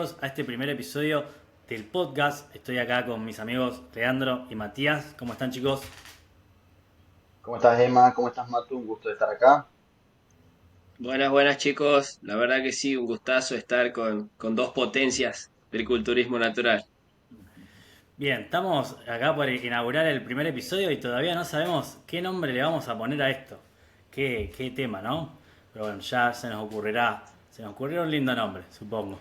A este primer episodio del podcast. Estoy acá con mis amigos Leandro y Matías. ¿Cómo están, chicos? ¿Cómo estás, Emma? ¿Cómo estás, Matu? Un gusto de estar acá. Buenas, buenas chicos. La verdad que sí, un gustazo estar con dos potencias del culturismo natural. Bien, estamos acá por inaugurar el primer episodio y todavía no sabemos qué nombre le vamos a poner a esto. Qué tema, ¿no? Pero bueno, ya se nos ocurrirá un lindo nombre, supongo.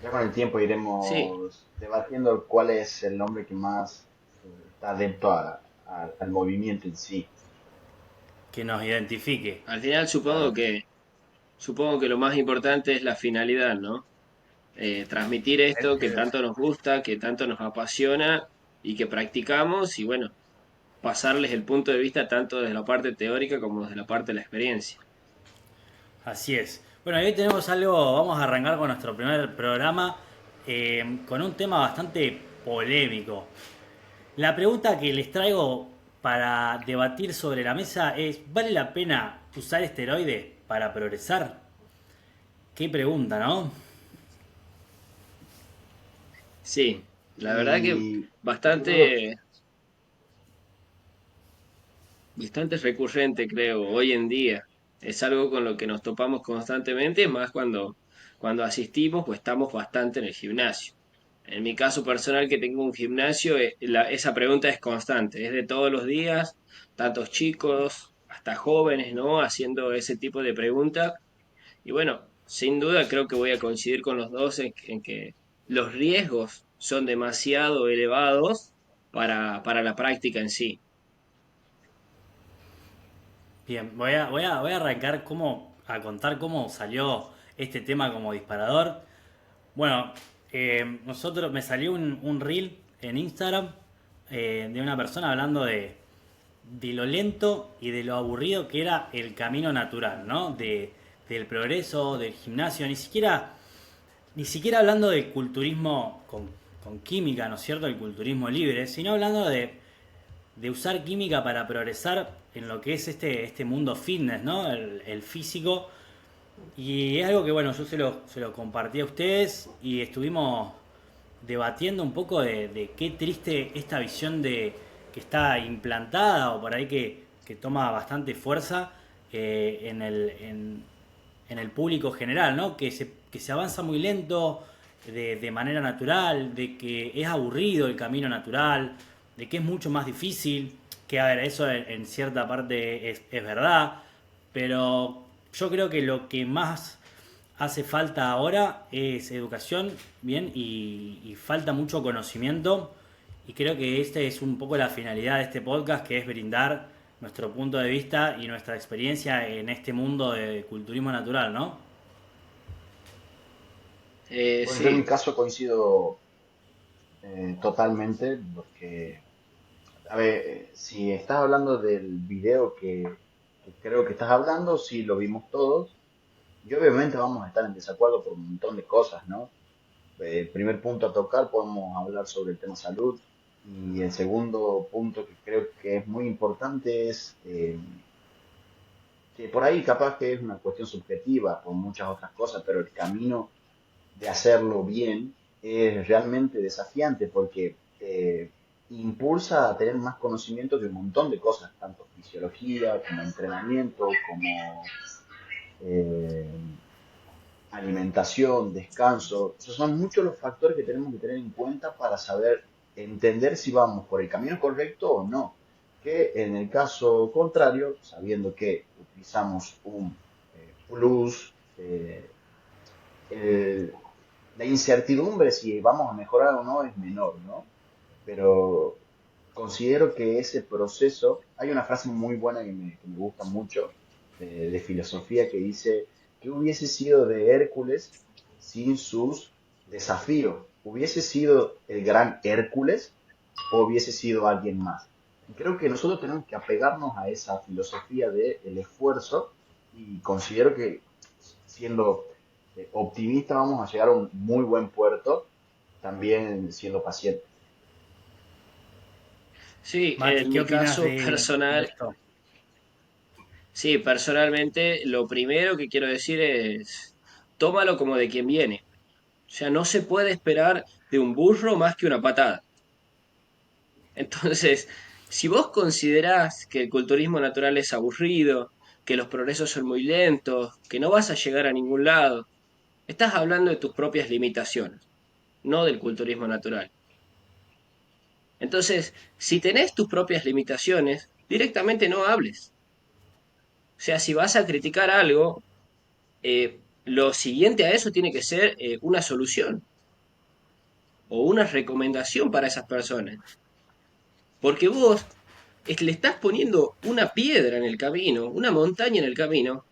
Ya con el tiempo Sí, iremos debatiendo cuál es el nombre que más está dentro al movimiento en sí. Que nos identifique. al final Claro. supongo que lo más importante es la finalidad, ¿no? Transmitir Es esto que que tanto nos gusta, que tanto nos apasiona y que practicamos y bueno, pasarles el punto de vista tanto desde la parte teórica como desde la parte de la experiencia. Así es. Bueno, hoy tenemos algo, vamos a arrancar con nuestro primer programa con un tema bastante polémico. La pregunta que les traigo para debatir sobre la mesa es, ¿vale la pena usar esteroides para progresar? Qué pregunta, ¿no? Sí, la verdad que y yo creo bastante, bastante recurrente, creo, hoy en día. Es algo con lo que nos topamos constantemente, más cuando asistimos o estamos bastante en el gimnasio. En mi caso personal, que tengo un gimnasio, esa pregunta es constante, es de todos los días, tantos chicos hasta jóvenes, ¿no? Haciendo ese tipo de pregunta. Y bueno, sin duda creo que voy a coincidir con los dos en que los riesgos son demasiado elevados para la práctica en sí. Bien, voy a arrancar a contar cómo salió este tema como disparador. Bueno, me salió un reel en Instagram de una persona hablando de lo lento y de lo aburrido que era el camino natural, ¿no? Del progreso, del gimnasio, ni siquiera hablando del culturismo con química, ¿no es cierto? El culturismo libre, sino hablando de usar química para progresar en lo que es este mundo fitness, ¿no? El físico. Y es algo que, bueno, yo se lo compartí a ustedes y estuvimos debatiendo un poco de qué triste esta visión de que está implantada o por ahí que toma bastante fuerza en el público general, ¿no? Que se avanza muy lento, de manera natural, de que es aburrido el camino natural, de que es mucho más difícil, que a ver, eso en cierta parte es verdad, pero yo creo que lo que más hace falta ahora es educación, bien, y falta mucho conocimiento. Y creo que esta es un poco la finalidad de este podcast, que es brindar nuestro punto de vista y nuestra experiencia en este mundo de culturismo natural, ¿no? Bueno, yo en mi Sí, caso coincido totalmente, porque, a ver, si estás hablando del video que creo que estás hablando, sí lo vimos todos, y obviamente vamos a estar en desacuerdo por un montón de cosas, ¿no? El primer punto a tocar, podemos hablar sobre el tema salud. Y el segundo punto que creo que es muy importante es que por ahí capaz que es una cuestión subjetiva por muchas otras cosas, pero el camino de hacerlo bien es realmente desafiante porque impulsa a tener más conocimiento de un montón de cosas, tanto fisiología como entrenamiento, como eh, alimentación, descanso. Esos son muchos los factores que tenemos que tener en cuenta para saber entender si vamos por el camino correcto o no. Que en el caso contrario, sabiendo que utilizamos un plus, el- la incertidumbre si vamos a mejorar o no es menor, ¿no? Pero considero que ese proceso, hay una frase muy buena que me gusta mucho de filosofía que dice que hubiese sido de Hércules sin sus desafíos. ¿Hubiese sido el gran Hércules o hubiese sido alguien más? Y creo que nosotros tenemos que apegarnos a esa filosofía del esfuerzo y considero que siendo optimista vamos a llegar a un muy buen puerto, también siendo pacientes. sí, Mati, en ¿qué mi opinas caso de personal, esto? sí, personalmente lo primero que quiero decir es, tómalo como de quien viene. O sea, no se puede esperar de un burro más que una patada. Entonces, si vos considerás que el culturismo natural es aburrido, que los progresos son muy lentos, que no vas a llegar a ningún lado, estás hablando de tus propias limitaciones, no del culturismo natural. Entonces, si tenés tus propias limitaciones, directamente no hables. O sea, si vas a criticar algo, lo siguiente a eso tiene que ser una solución o una recomendación para esas personas. Porque vos le estás poniendo una piedra en el camino, una montaña en el camino,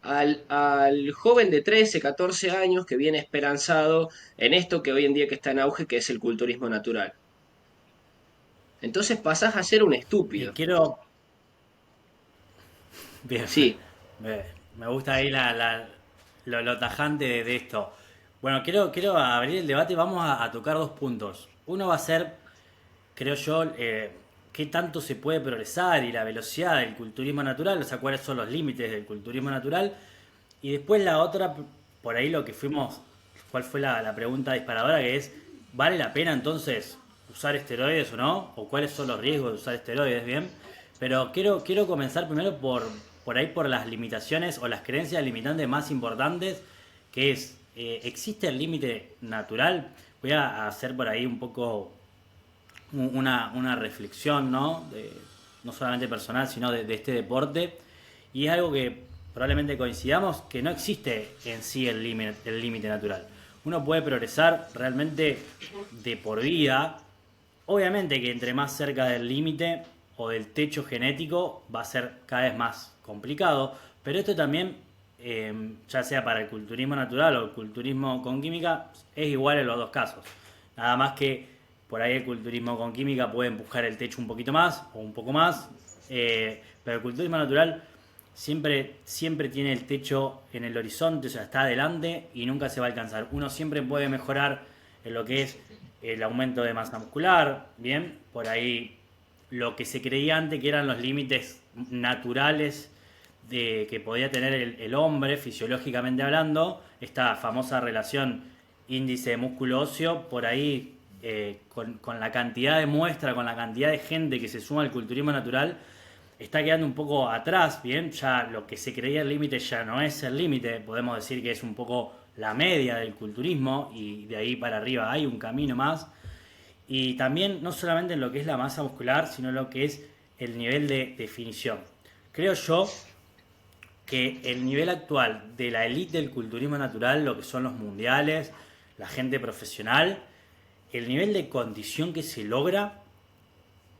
al joven de 13, 14 años que viene esperanzado en esto que hoy en día que está en auge, que es el culturismo natural. Entonces pasás a ser un Y estúpido. quiero, bien, Sí, me, me gusta ahí lo tajante de esto. Bueno, quiero abrir el debate, vamos a tocar dos puntos. Uno va a ser, creo yo, qué tanto se puede progresar y la velocidad del culturismo natural, o sea, cuáles son los límites del culturismo natural. Y después la otra, por ahí lo que fuimos, cuál fue la pregunta disparadora, que es, ¿vale la pena entonces usar esteroides o no? ¿O cuáles son los riesgos de usar esteroides? Bien. Pero quiero comenzar primero por ahí por las limitaciones o las creencias limitantes más importantes, que es, ¿existe el límite natural? Voy a hacer por ahí un poco una reflexión, ¿no? No solamente personal, sino de este deporte. Y es algo que probablemente coincidamos, que no existe en sí el límite natural. Uno puede progresar realmente de por vida. Obviamente que entre más cerca del límite o del techo genético va a ser cada vez más complicado, pero esto también, ya sea para el culturismo natural o el culturismo con química, es igual en los dos casos. Nada más que por ahí el culturismo con química puede empujar el techo un poquito más o un poco más, pero el culturismo natural siempre tiene el techo en el horizonte, o sea, está adelante y nunca se va a alcanzar. Uno siempre puede mejorar en lo que es el aumento de masa muscular, bien, por ahí lo que se creía antes que eran los límites naturales que podía tener el hombre fisiológicamente hablando, esta famosa relación índice de músculo óseo, por ahí con la cantidad de muestra, con la cantidad de gente que se suma al culturismo natural, está quedando un poco atrás, bien, ya lo que se creía el límite ya no es el límite, podemos decir que es un poco la media del culturismo y de ahí para arriba hay un camino más. Y también no solamente en lo que es la masa muscular, sino en lo que es el nivel de definición. Creo yo que el nivel actual de la élite del culturismo natural, lo que son los mundiales, la gente profesional, el nivel de condición que se logra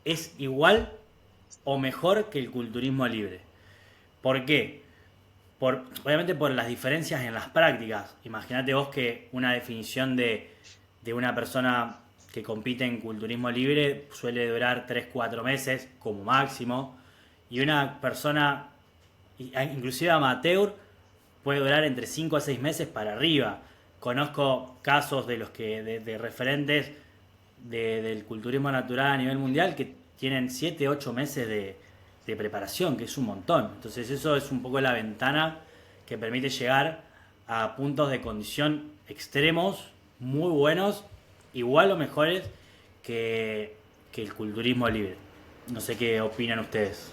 es igual o mejor que el culturismo libre. ¿Por qué? Obviamente por las diferencias en las prácticas. Imagínate vos que una definición de una persona que compite en culturismo libre suele durar 3 4 meses como máximo. Y una persona, inclusive amateur, puede durar entre 5 a 6 meses para arriba. Conozco casos de los que de referentes del culturismo natural a nivel mundial que tienen 7 8 meses de preparación, que es un montón. Entonces eso es un poco la ventana que permite llegar a puntos de condición extremos, muy buenos, igual o mejores que el culturismo libre. No sé qué opinan ustedes.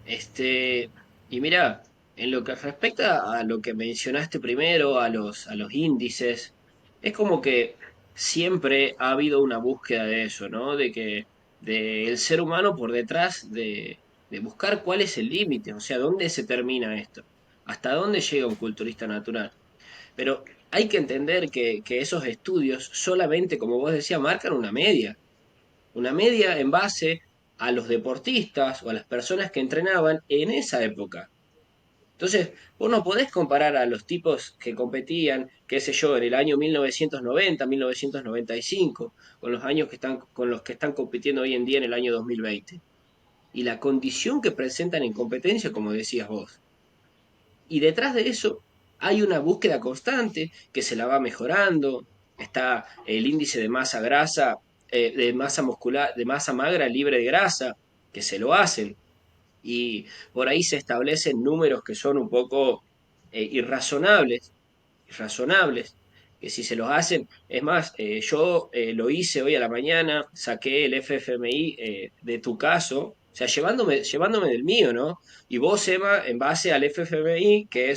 este, y mira, en lo que respecta a lo que mencionaste primero, a los índices, es como que siempre ha habido una búsqueda de eso, ¿no? De que del ser humano por detrás de buscar cuál es el límite, o sea, dónde se termina esto, hasta dónde llega un culturista natural. Pero hay que entender que esos estudios solamente, como vos decías, marcan una media en base a los deportistas o a las personas que entrenaban en esa época. Entonces, vos no podés comparar a los tipos que competían, qué sé yo, en el año 1990, 1995, con los años que están, con los que están compitiendo hoy en día en el año 2020. Y la condición que presentan en competencia, como decías vos. Y detrás de eso hay una búsqueda constante que se la va mejorando. Está el índice de masa grasa, de masa muscular, de masa magra libre de grasa, que se lo hacen. Y por ahí se establecen números que son un poco irrazonables, razonables, que si se los hacen, es más, yo lo hice hoy a la mañana, saqué el FFMI de tu caso, o sea, llevándome del mío, ¿no? Y vos, Emma, en base al FFMI, que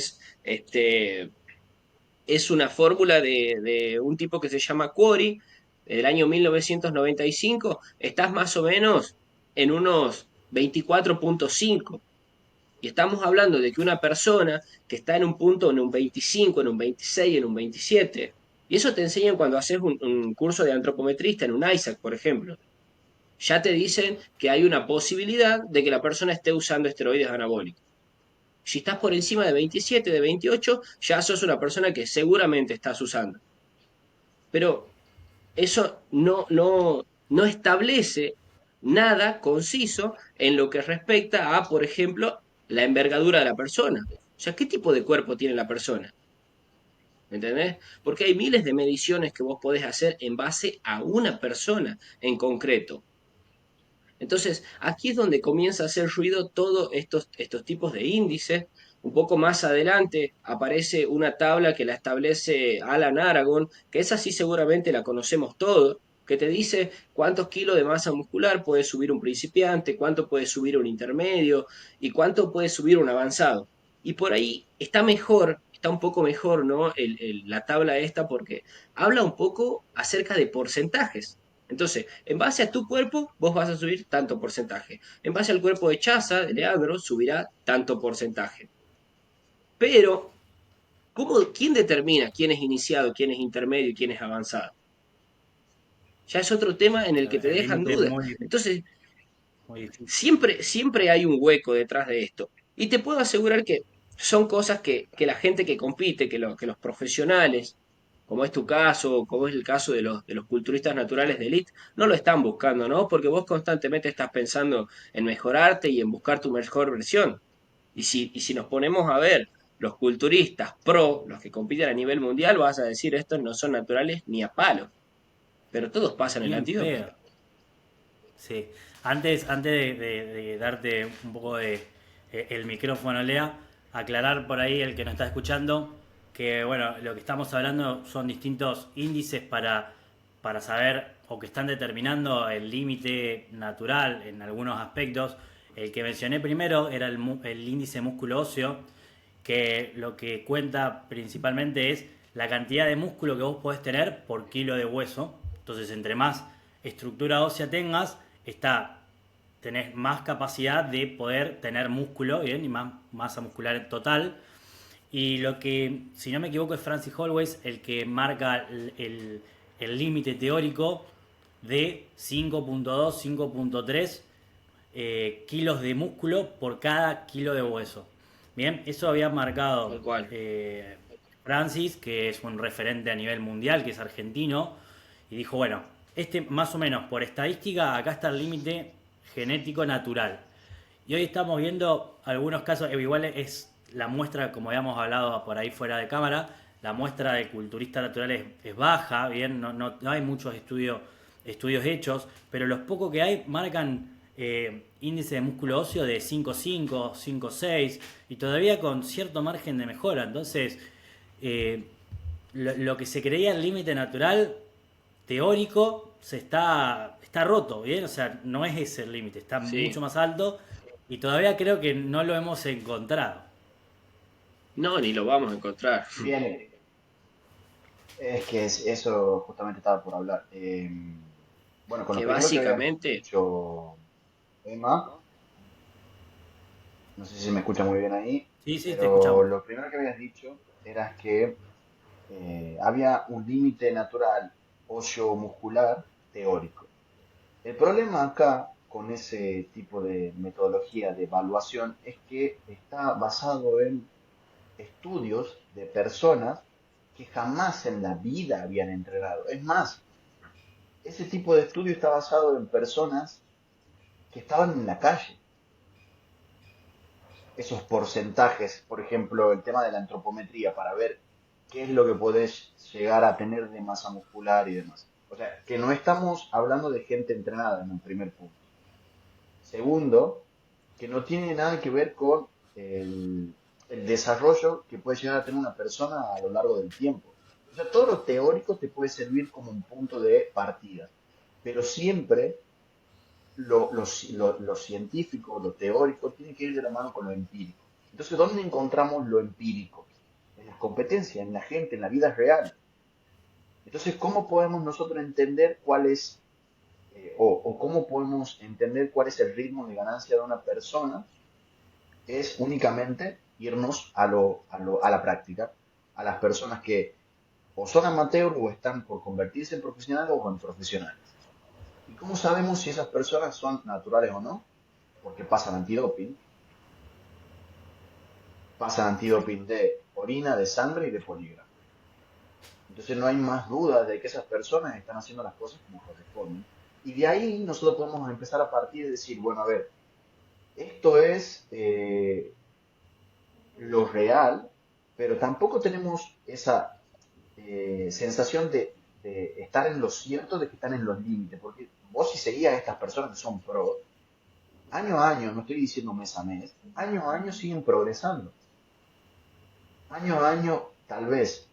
es una fórmula de un tipo que se llama Quarry, del año 1995, estás más o menos en unos 24,5. Y estamos hablando de que una persona que está en un punto, en un 25, en un 26, en un 27, y eso te enseñan cuando haces un curso de antropometrista en un ISAC, por ejemplo. Ya te dicen que hay una posibilidad de que la persona esté usando esteroides anabólicos. Si estás por encima de 27, de 28, ya sos una persona que seguramente estás usando. Pero eso no establece nada conciso en lo que respecta a, por ejemplo, la envergadura de la persona. O sea, ¿qué tipo de cuerpo tiene la persona? ¿Me entendés? Porque hay miles de mediciones que vos podés hacer en base a una persona en concreto. Entonces, aquí es donde comienza a hacer ruido todos estos tipos de índices. Un poco más adelante aparece una tabla que la establece Alan Aragon, que esa sí seguramente la conocemos todos, que te dice cuántos kilos de masa muscular puede subir un principiante, cuánto puede subir un intermedio y cuánto puede subir un avanzado. Y por ahí está mejor, está un poco mejor, ¿no? La tabla esta porque habla un poco acerca de porcentajes. Entonces, en base a tu cuerpo, vos vas a subir tanto porcentaje. En base al cuerpo de Chaza, de Leandro, subirá tanto porcentaje. Pero, ¿quién determina quién es iniciado, quién es intermedio y quién es avanzado? Ya es otro tema en el que te El dejan límite es dudas. muy, Entonces, muy difícil. siempre hay un hueco detrás de esto. Y te puedo asegurar que son cosas que la gente que compite, que los profesionales, como es tu caso, como es el caso de los culturistas naturales de elite, no lo están buscando, ¿no? Porque vos constantemente estás pensando en mejorarte y en buscar tu mejor versión. Y si nos ponemos a ver los culturistas pro, los que compiten a nivel mundial, vas a decir estos no son naturales ni a palo. Pero todos pasan el Ni en antidoping. pedo. Sí. Antes de darte un poco de el micrófono, Lea, aclarar por ahí el que nos está escuchando que bueno, lo que estamos hablando son distintos índices para saber o que están determinando el límite natural en algunos aspectos. El que mencioné primero era el índice músculo óseo, que lo que cuenta principalmente es la cantidad de músculo que vos podés tener por kilo de hueso. Entonces, entre más estructura ósea tengas, tenés más capacidad de poder tener músculo, ¿bien? Y más masa muscular en total. Y lo que, si no me equivoco, es Francis Holways el que marca el límite teórico de 5.2, 5.3 kilos de músculo por cada kilo de hueso. Bien, eso había Tal marcado cual. Francis, que es un referente a nivel mundial, que es argentino, y dijo, bueno, más o menos por estadística, acá está el límite genético natural. Y hoy estamos viendo algunos casos, igual es la muestra, como habíamos hablado por ahí fuera de cámara, la muestra de culturistas naturales es baja, bien, no hay muchos estudios hechos, pero los pocos que hay marcan índice de músculo óseo de 5,5, 5,6 y todavía con cierto margen de mejora. Entonces, eh, lo que se creía el límite natural teórico está roto, ¿bien? O sea, no es ese el límite, está Sí. mucho más alto y todavía creo que no lo hemos encontrado. No, ni lo vamos a encontrar. Bien, es que eso justamente estaba por hablar. Bueno, con lo Que primero que habías básicamente, dicho, Emma, no sé si se me escucha muy bien ahí, Sí, sí, te pero escuchamos. lo primero que habías dicho era que había un límite natural óseo-muscular teórico. El problema acá con ese tipo de metodología de evaluación es que está basado en estudios de personas que jamás en la vida habían entrenado. Es más, ese tipo de estudio está basado en personas que estaban en la calle. Esos porcentajes, por ejemplo, el tema de la antropometría para ver qué es lo que podés llegar a tener de masa muscular y demás. O sea, que no estamos hablando de gente entrenada en un primer punto. Segundo, que no tiene nada que ver con el, el desarrollo que puede llegar a tener una persona a lo largo del tiempo. O sea, todo lo teórico te puede servir como un punto de partida, pero siempre lo científico, lo teórico, tiene que ir de la mano con lo empírico. Entonces, ¿dónde encontramos lo empírico? En las competencias, en la gente, en la vida real. Entonces, ¿cómo podemos nosotros entender cuál es, o cómo podemos entender cuál es el ritmo de ganancia de una persona? Es únicamente irnos a la práctica, a las personas que o son amateurs o están por convertirse en profesionales o en profesionales. ¿Y cómo sabemos si esas personas son naturales o no? Porque pasan antidoping de orina, de sangre y de polígrafo. Entonces no hay más duda de que esas personas están haciendo las cosas como corresponden. Y de ahí nosotros podemos empezar a partir y decir, bueno, a ver, esto es lo real, pero tampoco tenemos esa sensación de estar en lo cierto, de que están en los límites, porque vos si seguías a estas personas que son pro, año a año, no estoy diciendo mes a mes, año a año siguen progresando. Año a año, tal vez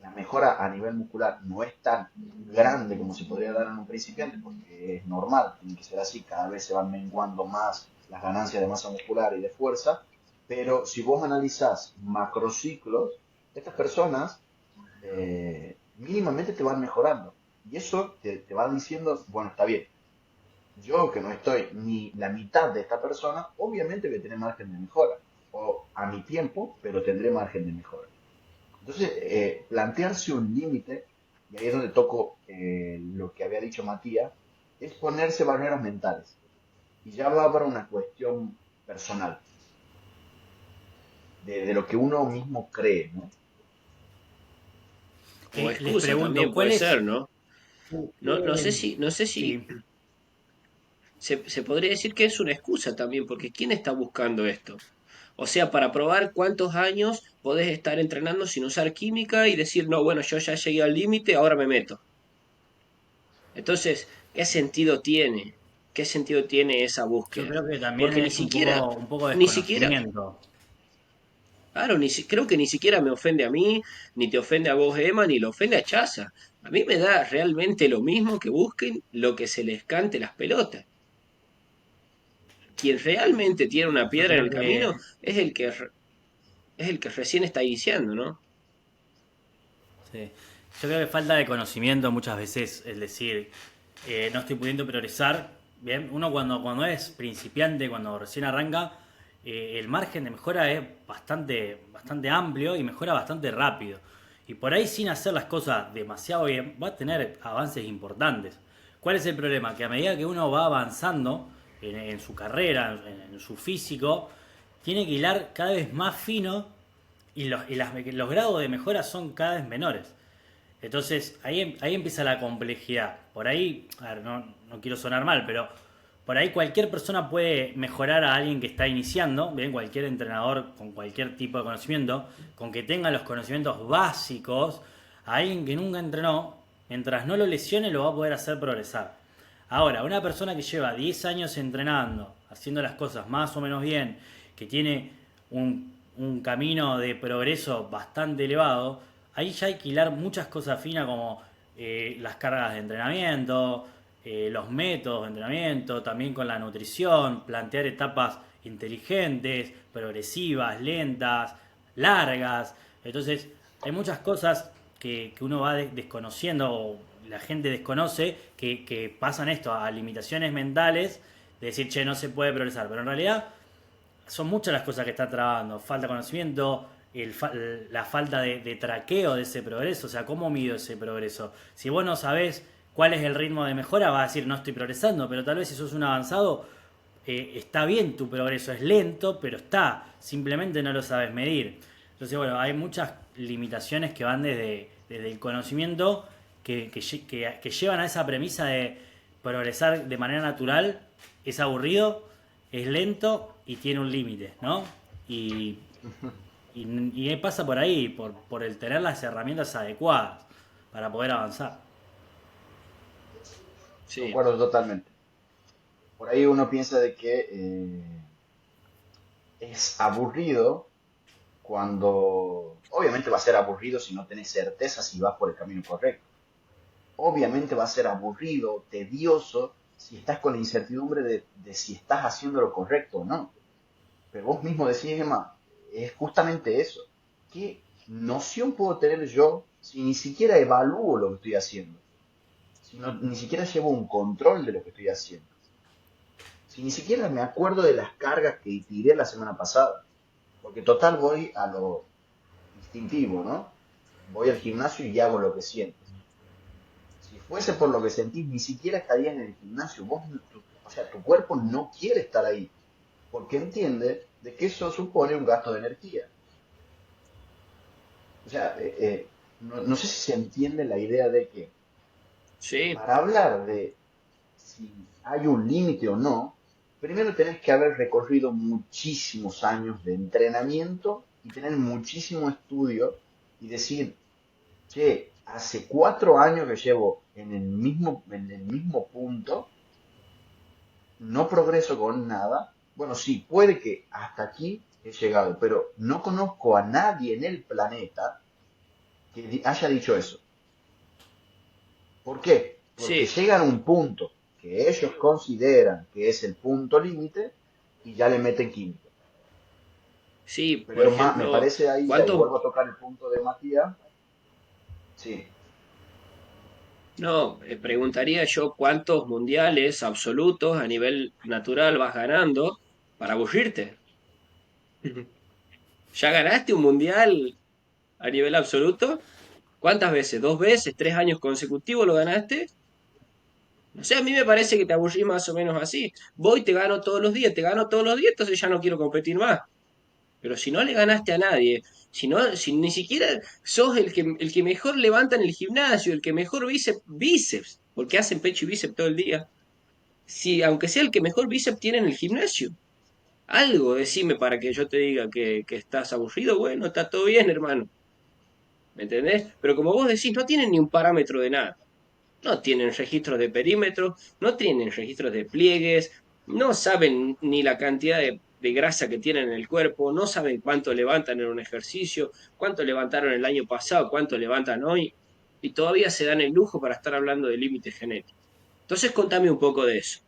la mejora a nivel muscular no es tan grande como se podría dar en un principiante, porque es normal, tiene que ser así, cada vez se van menguando más las ganancias de masa muscular y de fuerza, pero si vos analizás macrociclos, estas personas mínimamente te van mejorando. Y eso te va diciendo, bueno, está bien, yo que no estoy ni la mitad de esta persona, obviamente que tiene margen de mejora. O a mi tiempo, pero tendré margen de mejora. Entonces, plantearse un límite, y ahí es donde toco lo que había dicho Matías, es ponerse barreras mentales. Y ya va para una cuestión personal, de lo que uno mismo cree, ¿no? O Les excusa pregunto, también ¿cuál puede es? ser, ¿no? No sé si Sí, se podría decir que es una excusa también, porque ¿quién está buscando esto? O sea, para probar cuántos años podés estar entrenando sin usar química y decir, no, bueno, yo ya llegué al límite, ahora me meto. Entonces, ¿qué sentido tiene? ¿Qué sentido tiene esa yo búsqueda? creo que también Porque es un poco ni siquiera, desconocimiento. claro, creo que ni siquiera me ofende a mí, ni te ofende a vos, Emma, ni lo ofende a Chaza. A mí me da realmente lo mismo que busquen lo que se les cante las pelotas. Quien realmente tiene una Yo piedra en creo el camino que es el que recién está iniciando, ¿no? sí. Yo creo que falta de conocimiento muchas veces, es decir, no estoy pudiendo progresar. Bien, uno cuando es principiante, cuando recién arranca, el margen de mejora es bastante amplio y mejora bastante rápido. Y por ahí sin hacer las cosas demasiado bien, va a tener avances importantes. ¿Cuál es el problema? Que a medida que uno va avanzando en su carrera, en su físico, tiene que hilar cada vez más fino los grados de mejora son cada vez menores. Entonces ahí empieza la complejidad. Por ahí, a ver, no quiero sonar mal, pero por ahí cualquier persona puede mejorar a alguien que está iniciando, bien, cualquier entrenador con cualquier tipo de conocimiento, con que tenga los conocimientos básicos, a alguien que nunca entrenó, mientras no lo lesione, lo va a poder hacer progresar. Ahora, una persona que lleva 10 años entrenando, haciendo las cosas más o menos bien, que tiene un camino de progreso bastante elevado, ahí ya hay que hilar muchas cosas finas como las cargas de entrenamiento, los métodos de entrenamiento, también con la nutrición, plantear etapas inteligentes, progresivas, lentas, largas. Entonces, hay muchas cosas que uno va desconociendo o la gente desconoce que pasan esto a limitaciones mentales de decir, che, no se puede progresar. Pero en realidad son muchas las cosas que está trabando. Falta de conocimiento, la falta de traqueo de ese progreso. O sea, ¿cómo mido ese progreso? Si vos no sabés cuál es el ritmo de mejora, vas a decir, no estoy progresando. Pero tal vez si sos un avanzado, está bien tu progreso. Es lento, pero está. Simplemente no lo sabes medir. Entonces, bueno, hay muchas limitaciones que van desde el conocimiento que llevan a esa premisa de progresar de manera natural. Es aburrido, es lento y tiene un límite, ¿no? Y, y pasa por ahí, por el tener las herramientas adecuadas para poder avanzar. Sí, Concuerdo totalmente. Por ahí uno piensa de que es aburrido cuando obviamente va a ser aburrido si no tenés certeza si vas por el camino correcto. Obviamente va a ser aburrido, tedioso, si estás con la incertidumbre de si estás haciendo lo correcto o no. Pero vos mismo decís, Emma, es justamente eso. ¿Qué noción puedo tener yo si ni siquiera evalúo lo que estoy haciendo? Si ni siquiera llevo un control de lo que estoy haciendo. Si ni siquiera me acuerdo de las cargas que tiré la semana pasada. Porque total voy a lo instintivo, ¿no? Voy al gimnasio y hago lo que sientes. Si fuese por lo que sentís, ni siquiera estarías en el gimnasio. O sea, tu cuerpo no quiere estar ahí. Porque entiende de que eso supone un gasto de energía. O sea, no sé si se entiende la idea de que Sí, para hablar de si hay un límite o no, primero tenés que haber recorrido muchísimos años de entrenamiento y tener muchísimo estudio y decir, che, hace 4 años que llevo en el mismo punto, no progreso con nada. Bueno, sí, puede que hasta aquí he llegado, pero no conozco a nadie en el planeta que haya dicho eso. ¿Por qué? Porque sí, llegan a un punto que ellos consideran que es el punto límite y ya le meten química. sí, por Pero me ejemplo, parece ahí ¿cuántos, vuelvo a tocar el punto de Matías. Sí, no, preguntaría yo cuántos mundiales absolutos a nivel natural vas ganando para aburrirte? ¿Ya ganaste un mundial a nivel absoluto? ¿Cuántas veces? ¿Dos veces? ¿3 años consecutivos lo ganaste? O sea, a mí me parece que te aburrís más o menos así. Voy, te gano todos los días, te gano todos los días, entonces ya no quiero competir más. Pero si no le ganaste a nadie, si ni siquiera sos el que mejor levanta en el gimnasio, el que mejor bíceps, porque hacen pecho y bíceps todo el día. Si, aunque sea el que mejor bíceps tiene en el gimnasio, algo decime para que yo te diga que estás aburrido, bueno, está todo bien, hermano. ¿Me entendés? Pero como vos decís, no tienen ni un parámetro de nada. No tienen registros de perímetro, no tienen registros de pliegues, no saben ni la cantidad de grasa que tienen en el cuerpo, no saben cuánto levantan en un ejercicio, cuánto levantaron el año pasado, cuánto levantan hoy, y todavía se dan el lujo para estar hablando de límites genéticos. Entonces contame un poco de eso.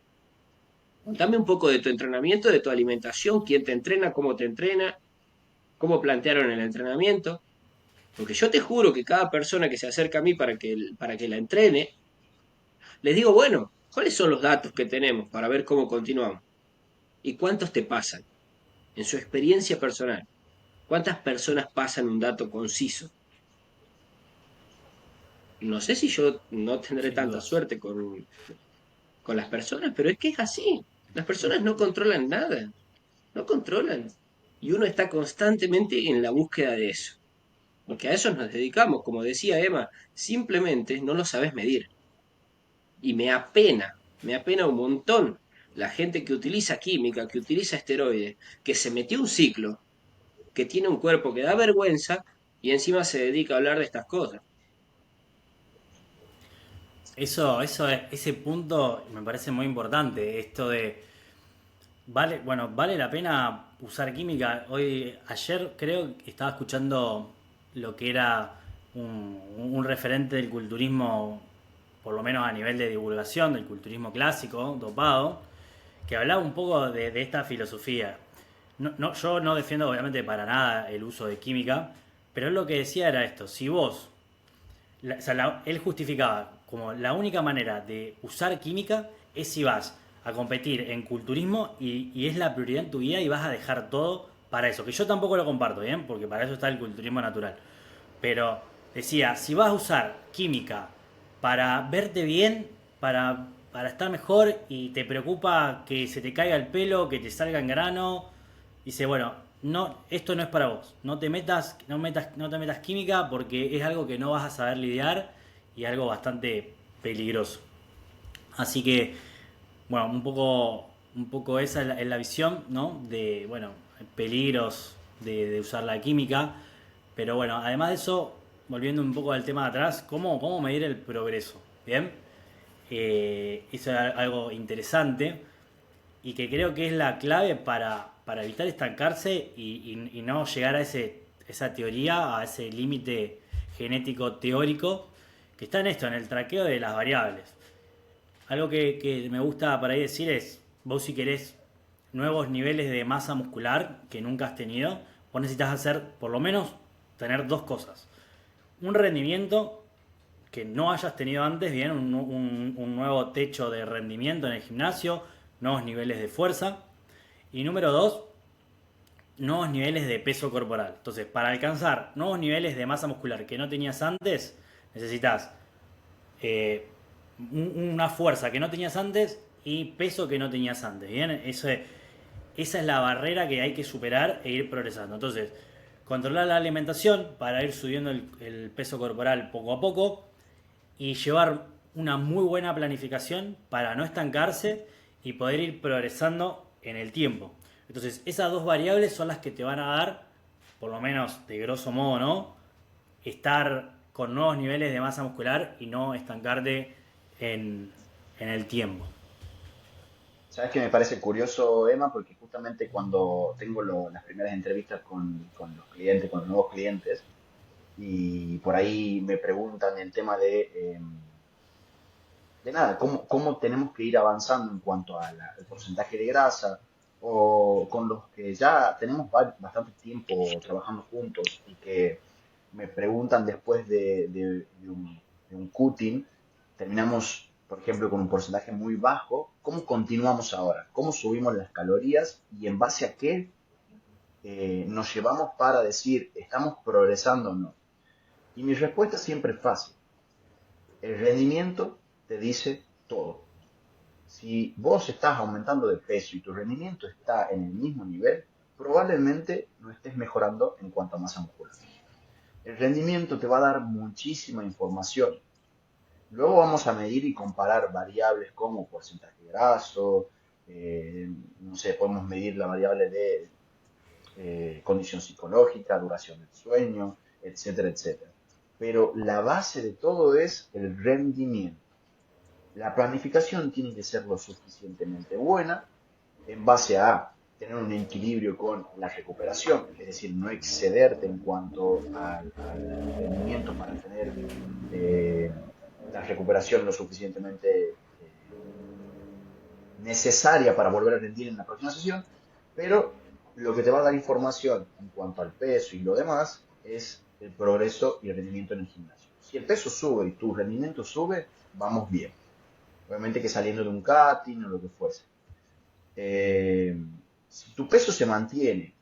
Contame un poco de tu entrenamiento, de tu alimentación, quién te entrena, cómo plantearon el entrenamiento. Porque yo te juro que cada persona que se acerca a mí para que la entrene, les digo, bueno, ¿cuáles son los datos que tenemos para ver cómo continuamos? ¿Y cuántos te pasan? En su experiencia personal, ¿cuántas personas pasan un dato conciso? No sé si yo no tendré sin tanta dudas. suerte con las personas, pero es que es así. Las personas no controlan nada, no controlan. Y uno está constantemente en la búsqueda de eso. Porque a eso nos dedicamos, como decía Emma, simplemente no lo sabes medir. Y me apena un montón la gente que utiliza química, que utiliza esteroides, que se metió un ciclo, que tiene un cuerpo que da vergüenza y encima se dedica a hablar de estas cosas. Ese punto me parece muy importante. Esto de vale la pena usar química. Ayer creo que estaba escuchando lo que era un referente del culturismo, por lo menos a nivel de divulgación, del culturismo clásico, dopado, que hablaba un poco de esta filosofía. Yo no defiendo obviamente para nada el uso de química, pero él lo que decía era esto: si vos él justificaba como la única manera de usar química es si vas a competir en culturismo y es la prioridad en tu vida y vas a dejar todo para eso. Que yo tampoco lo comparto, ¿bien? Porque para eso está el culturismo natural. Pero decía, si vas a usar química para verte bien, para estar mejor y te preocupa que se te caiga el pelo, que te salga en grano, dice, bueno, no, esto no es para vos. No te metas química porque es algo que no vas a saber lidiar y algo bastante peligroso. Así que, bueno, un poco esa es la visión, ¿no? De, bueno, peligros de usar la química. Pero bueno, además de eso, volviendo un poco al tema de atrás, ¿cómo medir el progreso? ¿Bien? Eso es algo interesante y que creo que es la clave para evitar estancarse y no llegar a ese esa teoría, a ese límite genético teórico que está en esto, en el traqueo de las variables. Algo que me gusta por ahí decir es, vos si querés nuevos niveles de masa muscular que nunca has tenido, vos necesitas hacer, por lo menos, tener dos cosas. Un rendimiento que no hayas tenido antes, bien, un nuevo techo de rendimiento en el gimnasio, nuevos niveles de fuerza. Y número dos, nuevos niveles de peso corporal. Entonces, para alcanzar nuevos niveles de masa muscular que no tenías antes, necesitas eh, una fuerza que no tenías antes y peso que no tenías antes. Bien, esa es la barrera que hay que superar e ir progresando. Entonces, controlar la alimentación para ir subiendo el peso corporal poco a poco y llevar una muy buena planificación para no estancarse y poder ir progresando en el tiempo. Entonces, esas dos variables son las que te van a dar, por lo menos de grosso modo, ¿no? Estar con nuevos niveles de masa muscular y no estancarte en, en el tiempo. ¿Sabes qué me parece curioso, Emma? Porque justamente cuando tengo las primeras entrevistas con los clientes, con los nuevos clientes, y por ahí me preguntan el tema de nada, cómo tenemos que ir avanzando en cuanto al porcentaje de grasa, o con los que ya tenemos bastante tiempo trabajando juntos y que me preguntan después de un cutting, terminamos, por ejemplo, con un porcentaje muy bajo, ¿cómo continuamos ahora? ¿Cómo subimos las calorías y en base a qué nos llevamos para decir, estamos progresando o no? Y mi respuesta siempre es fácil. El rendimiento te dice todo. Si vos estás aumentando de peso y tu rendimiento está en el mismo nivel, probablemente no estés mejorando en cuanto a masa muscular. El rendimiento te va a dar muchísima información. Luego vamos a medir y comparar variables como porcentaje graso, no sé, podemos medir la variable de condición psicológica, duración del sueño, etcétera, etcétera. Pero la base de todo es el rendimiento. La planificación tiene que ser lo suficientemente buena en base a tener un equilibrio con la recuperación, es decir, no excederte en cuanto al rendimiento para tener eh, la recuperación lo suficientemente necesaria para volver a rendir en la próxima sesión, pero lo que te va a dar información en cuanto al peso y lo demás es el progreso y el rendimiento en el gimnasio. Si el peso sube y tu rendimiento sube, vamos bien. Obviamente que saliendo de un cutting o lo que fuese. Eh, si tu peso se mantiene,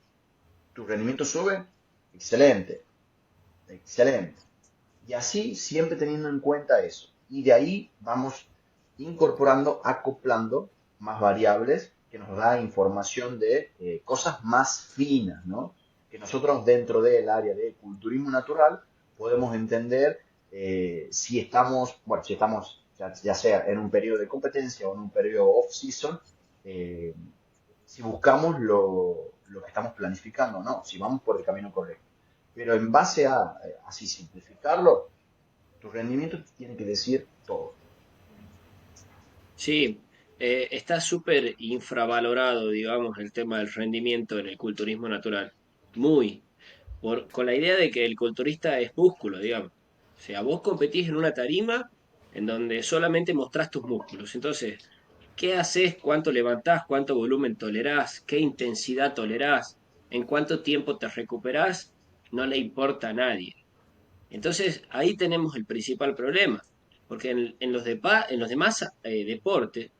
tu rendimiento sube, excelente, excelente. Y así siempre teniendo en cuenta eso. Y de ahí vamos incorporando, acoplando más variables que nos da información de cosas más finas, ¿no? Que nosotros dentro del área de culturismo natural podemos entender si estamos, bueno, si estamos ya sea en un periodo de competencia o en un periodo off-season, eh, si buscamos lo que estamos planificando, ¿no? Si vamos por el camino correcto. Pero en base a, así simplificarlo, tu rendimiento te tiene que decir todo. Sí, está súper infravalorado, digamos, el tema del rendimiento en el culturismo natural. Muy. Con la idea de que el culturista es músculo, digamos. O sea, vos competís en una tarima en donde solamente mostrás tus músculos. Entonces, ¿qué haces? ¿Cuánto levantás? ¿Cuánto volumen tolerás? ¿Qué intensidad tolerás? ¿En cuánto tiempo te recuperás? No le importa a nadie. Entonces, ahí tenemos el principal problema. Porque en los demás deportes,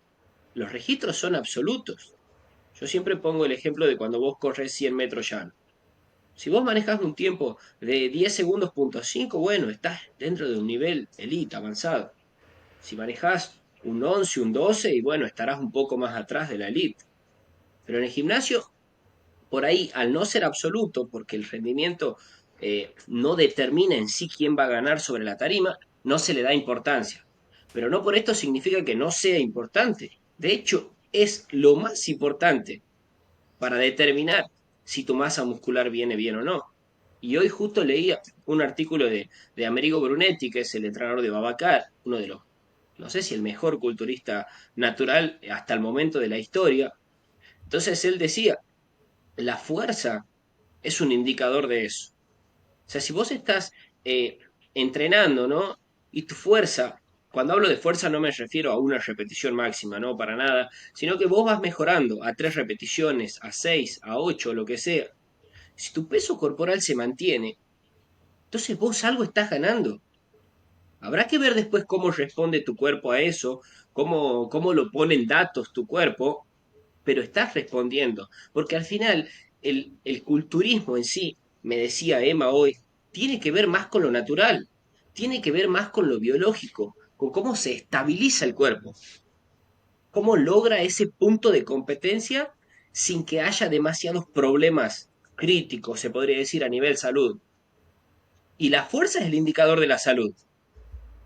los registros son absolutos. Yo siempre pongo el ejemplo de cuando vos corres 100 metros llano. Si vos manejas un tiempo de 10 segundos punto 5, bueno, estás dentro de un nivel elite avanzado. Si manejas un 11, un 12, y bueno, estarás un poco más atrás de la elite. Pero en el gimnasio, por ahí, al no ser absoluto, porque el rendimiento no determina en sí quién va a ganar sobre la tarima, no se le da importancia. Pero no por esto significa que no sea importante. De hecho, es lo más importante para determinar si tu masa muscular viene bien o no. Y hoy justo leía un artículo de Amerigo Brunetti, que es el entrenador de Babacar, uno de los, no sé si el mejor culturista natural hasta el momento de la historia. Entonces él decía, la fuerza es un indicador de eso. O sea, si vos estás entrenando, ¿no? Y tu fuerza, cuando hablo de fuerza no me refiero a una repetición máxima, no, para nada, sino que vos vas mejorando a 3 repeticiones, a 6, a 8, lo que sea. Si tu peso corporal se mantiene, entonces vos algo estás ganando. Habrá que ver después cómo responde tu cuerpo a eso, cómo lo pone en datos tu cuerpo, pero estás respondiendo. Porque al final, el culturismo en sí, me decía Emma hoy, tiene que ver más con lo natural, tiene que ver más con lo biológico, con cómo se estabiliza el cuerpo, cómo logra ese punto de competencia sin que haya demasiados problemas críticos, se podría decir, a nivel salud. Y la fuerza es el indicador de la salud.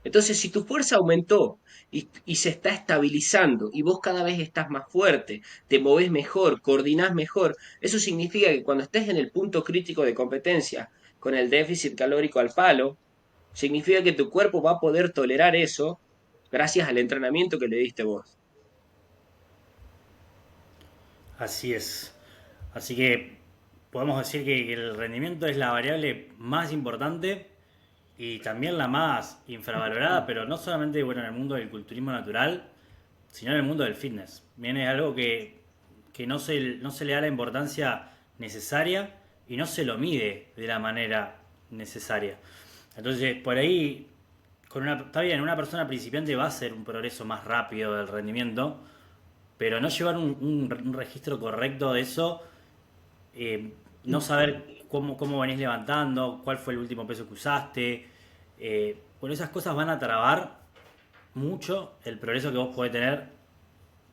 Entonces, si tu fuerza aumentó y se está estabilizando y vos cada vez estás más fuerte, te movés mejor, coordinás mejor, eso significa que cuando estés en el punto crítico de competencia, con el déficit calórico al palo, significa que tu cuerpo va a poder tolerar eso gracias al entrenamiento que le diste vos. Así es. Así que podemos decir que el rendimiento es la variable más importante y también la más infravalorada, pero no solamente bueno, en el mundo del culturismo natural, sino en el mundo del fitness. Bien, es algo que no se le da la importancia necesaria y no se lo mide de la manera necesaria. Entonces, por ahí, está bien, una persona principiante va a hacer un progreso más rápido del rendimiento, pero no llevar un registro correcto de eso, no saber cómo venís levantando, cuál fue el último peso que usaste, bueno, esas cosas van a trabar mucho el progreso que vos podés tener,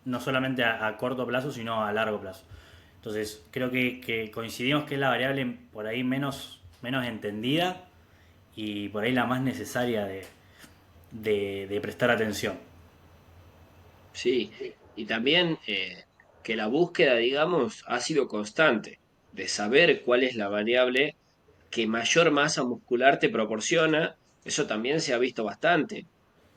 no solamente a corto plazo, sino a largo plazo. Entonces, creo que coincidimos que es la variable por ahí menos entendida y por ahí la más necesaria de prestar atención. Sí, y también que la búsqueda, digamos, ha sido constante, de saber cuál es la variable que mayor masa muscular te proporciona, eso también se ha visto bastante.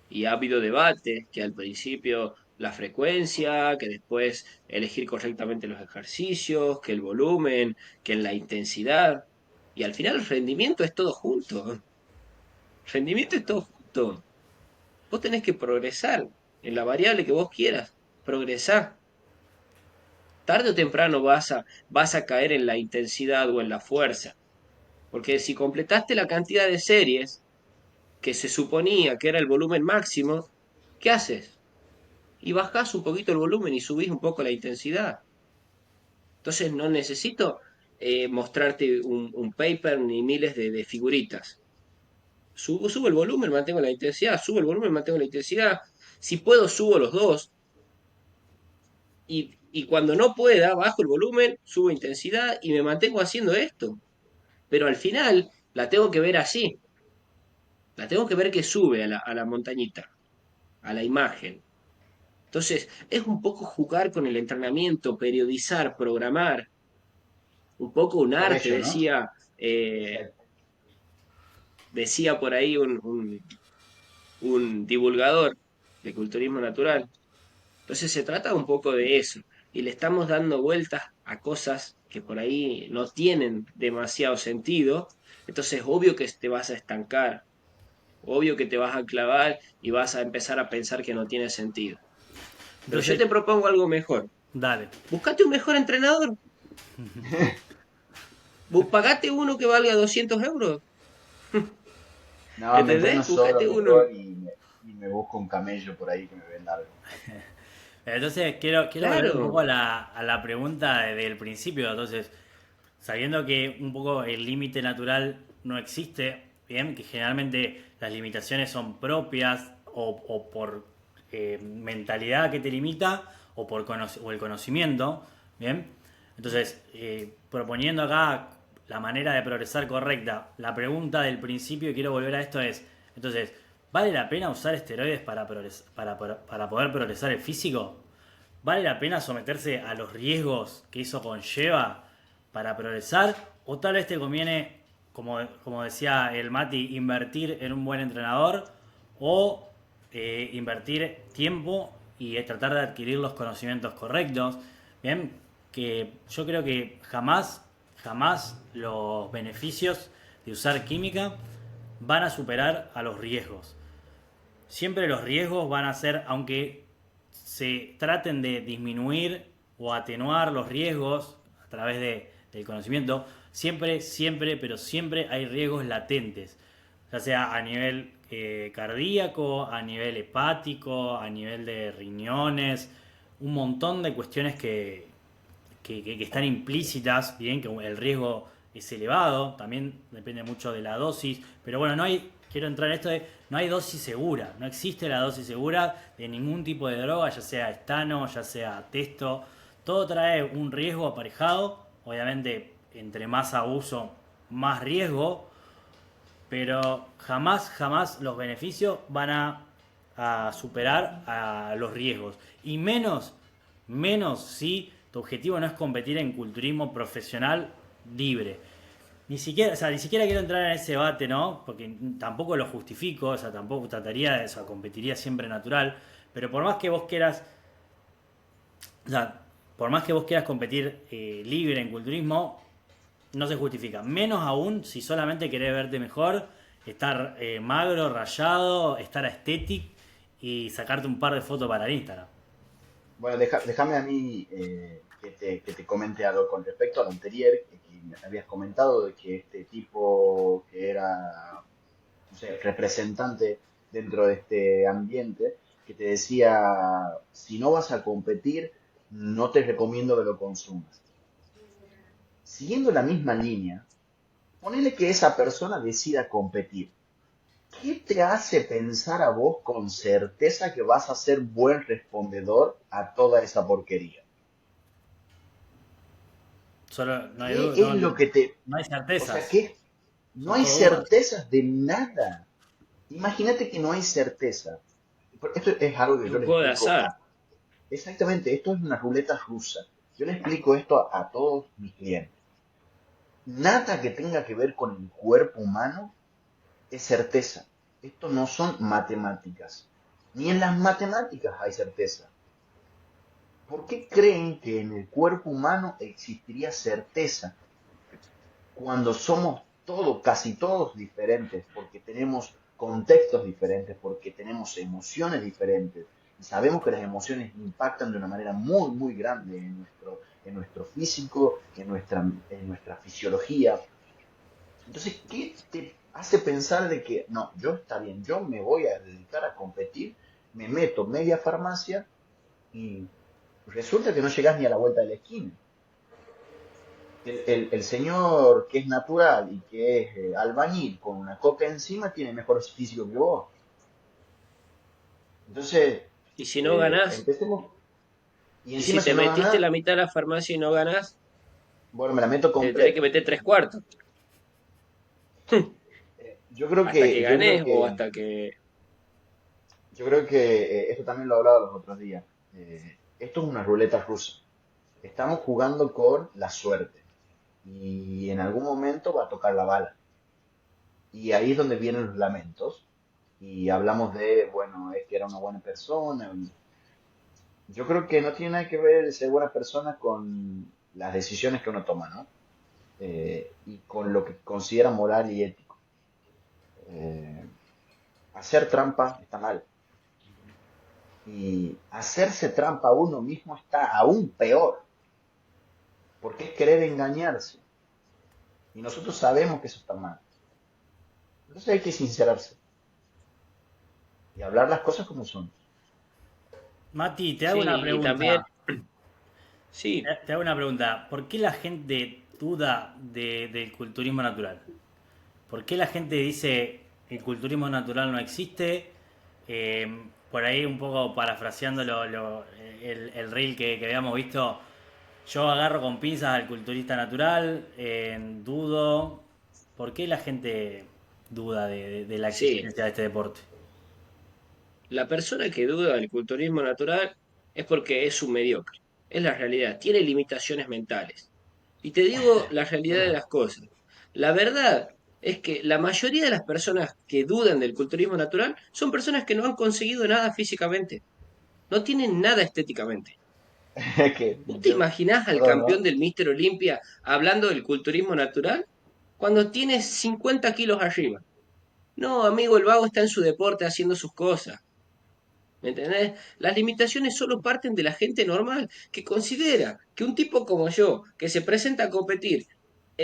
Y ha habido debates que al principio la frecuencia, que después elegir correctamente los ejercicios, que el volumen, que la intensidad. Y al final el rendimiento es todo junto. Rendimiento es todo junto. Vos tenés que progresar en la variable que vos quieras. Progresar. Tarde o temprano vas a caer en la intensidad o en la fuerza. Porque si completaste la cantidad de series que se suponía que era el volumen máximo, ¿qué haces? Y bajás un poquito el volumen y subís un poco la intensidad. Entonces no necesito mostrarte un paper ni miles de figuritas. Subo el volumen, mantengo la intensidad, subo el volumen, mantengo la intensidad. Si puedo, subo los dos. Y cuando no pueda, bajo el volumen, subo intensidad y me mantengo haciendo esto. Pero al final la tengo que ver así. La tengo que ver que sube a la montañita, a la imagen. Entonces, es un poco jugar con el entrenamiento, periodizar, programar, un poco un Por arte, ello, ¿no? eh, Exacto. decía por ahí un divulgador de culturismo natural. Entonces se trata un poco de eso, y le estamos dando vueltas a cosas que por ahí no tienen demasiado sentido, entonces obvio que te vas a estancar, obvio que te vas a clavar y vas a empezar a pensar que no tiene sentido. Pero yo Entonces, te propongo algo mejor. dale. Buscate un mejor entrenador. Pagate uno que valga 200 euros. No, me entreno ¿Entendés? solo Buscate uno. mejor y me busco un camello por ahí que me venda algo. Entonces, quiero volver un poco Claro. a la pregunta del principio. Entonces, sabiendo que un poco el límite natural no existe, bien, que generalmente las limitaciones son propias o por mentalidad que te limita o el conocimiento, bien. Entonces, proponiendo acá la manera de progresar correcta, la pregunta del principio, y quiero volver a esto es, entonces, ¿vale la pena usar esteroides para poder progresar el físico? ¿Vale la pena someterse a los riesgos que eso conlleva para progresar? ¿O tal vez te conviene, como decía el Mati, invertir en un buen entrenador o invertir tiempo y tratar de adquirir los conocimientos correctos? Bien, que yo creo que jamás los beneficios de usar química, van a superar a los riesgos. Siempre los riesgos van a ser, aunque se traten de disminuir o atenuar los riesgos a través del conocimiento, siempre, siempre, pero siempre hay riesgos latentes, ya sea a nivel cardíaco, a nivel hepático, a nivel de riñones, un montón de cuestiones que están implícitas, bien, que el riesgo es elevado, también depende mucho de la dosis, pero bueno, no hay, quiero entrar en esto de, no hay dosis segura, no existe la dosis segura de ningún tipo de droga, ya sea estano, ya sea testo, todo trae un riesgo aparejado, obviamente entre más abuso, más riesgo, pero jamás, jamás los beneficios van a superar a los riesgos. Y menos, menos si tu objetivo no es competir en culturismo profesional libre. Ni siquiera, o sea, ni siquiera quiero entrar en ese debate, ¿no? Porque tampoco lo justifico, o sea, tampoco trataría de eso, competiría siempre natural. Pero por más que vos quieras, o sea, por más que vos quieras competir libre en culturismo, no se justifica. Menos aún si solamente querés verte mejor, estar magro, rayado, estar estético y sacarte un par de fotos para el Instagram. Bueno, déjame a mí que te comente algo con respecto al anterior, que me habías comentado de que este tipo que era, no sé, representante dentro de este ambiente, que te decía, si no vas a competir, no te recomiendo que lo consumas. Siguiendo la misma línea, ponele que esa persona decida competir. ¿Qué te hace pensar a vos con certeza que vas a ser buen respondedor a toda esa porquería? Solo no hay ¿Qué duda, es lo que te... no hay O sea, certezas, que no son hay todo dudas. certezas de nada. Imagínate que no hay certeza. Esto es algo que Es yo un le juego de explico azar. a... Exactamente, esto es una ruleta rusa. Yo le explico esto a todos mis clientes. Nada que tenga que ver con el cuerpo humano es certeza. Esto no son matemáticas. Ni en las matemáticas hay certeza. ¿Por qué creen que en el cuerpo humano existiría certeza cuando somos todos, casi todos diferentes? Porque tenemos contextos diferentes, porque tenemos emociones diferentes. Y sabemos que las emociones impactan de una manera muy, muy grande en nuestro físico, en nuestra fisiología. Entonces, ¿qué te hace pensar de que no, yo está bien, yo me voy a dedicar a competir, me meto media farmacia y resulta que no llegas ni a la vuelta de la esquina? El señor que es natural y que es albañil con una coca encima tiene mejor físico que vos. Entonces, Y si no ganás, empecemos. Y y si encima si te no metiste gana, la mitad de la farmacia y no ganás, bueno, me la meto te tenés que completa. meter tres cuartos. Hasta que Yo creo ganes o que, hasta que... yo creo que esto también lo hablaba los otros días. Esto es una ruleta rusa. Estamos jugando con la suerte y en algún momento va a tocar la bala. Y ahí es donde vienen los lamentos y hablamos de, bueno, es que era una buena persona. Yo creo que no tiene nada que ver el ser buena persona con las decisiones que uno toma, ¿no? Y con lo que considera moral y ético. Eh, hacer trampa está mal. Y hacerse trampa a uno mismo está aún peor, porque es querer engañarse. Y nosotros sabemos que eso está mal. Entonces hay que sincerarse y hablar las cosas como son. Mati, te hago una Sí, y también, pregunta. sí, Te hago una pregunta. ¿Por qué la gente duda del culturismo natural? ¿Por qué la gente dice el culturismo natural no existe? Por ahí un poco parafraseando el reel que habíamos visto, yo agarro con pinzas al culturista natural, dudo. ¿Por qué la gente duda de la sí. existencia de este deporte? La persona que duda del culturismo natural es porque es un mediocre. Es la realidad. Tiene limitaciones mentales. Y te digo la realidad de las cosas. La verdad es que la mayoría de las personas que dudan del culturismo natural son personas que no han conseguido nada físicamente. No tienen nada estéticamente. Es que ¿Vos te yo, imaginás al perdón, campeón ¿no? del Mister Olympia hablando del culturismo natural? cuando tienes 50 kilos arriba. No, amigo, el vago está en su deporte haciendo sus cosas. ¿Me entendés? Las limitaciones solo parten de la gente normal que considera que un tipo como yo, que se presenta a competir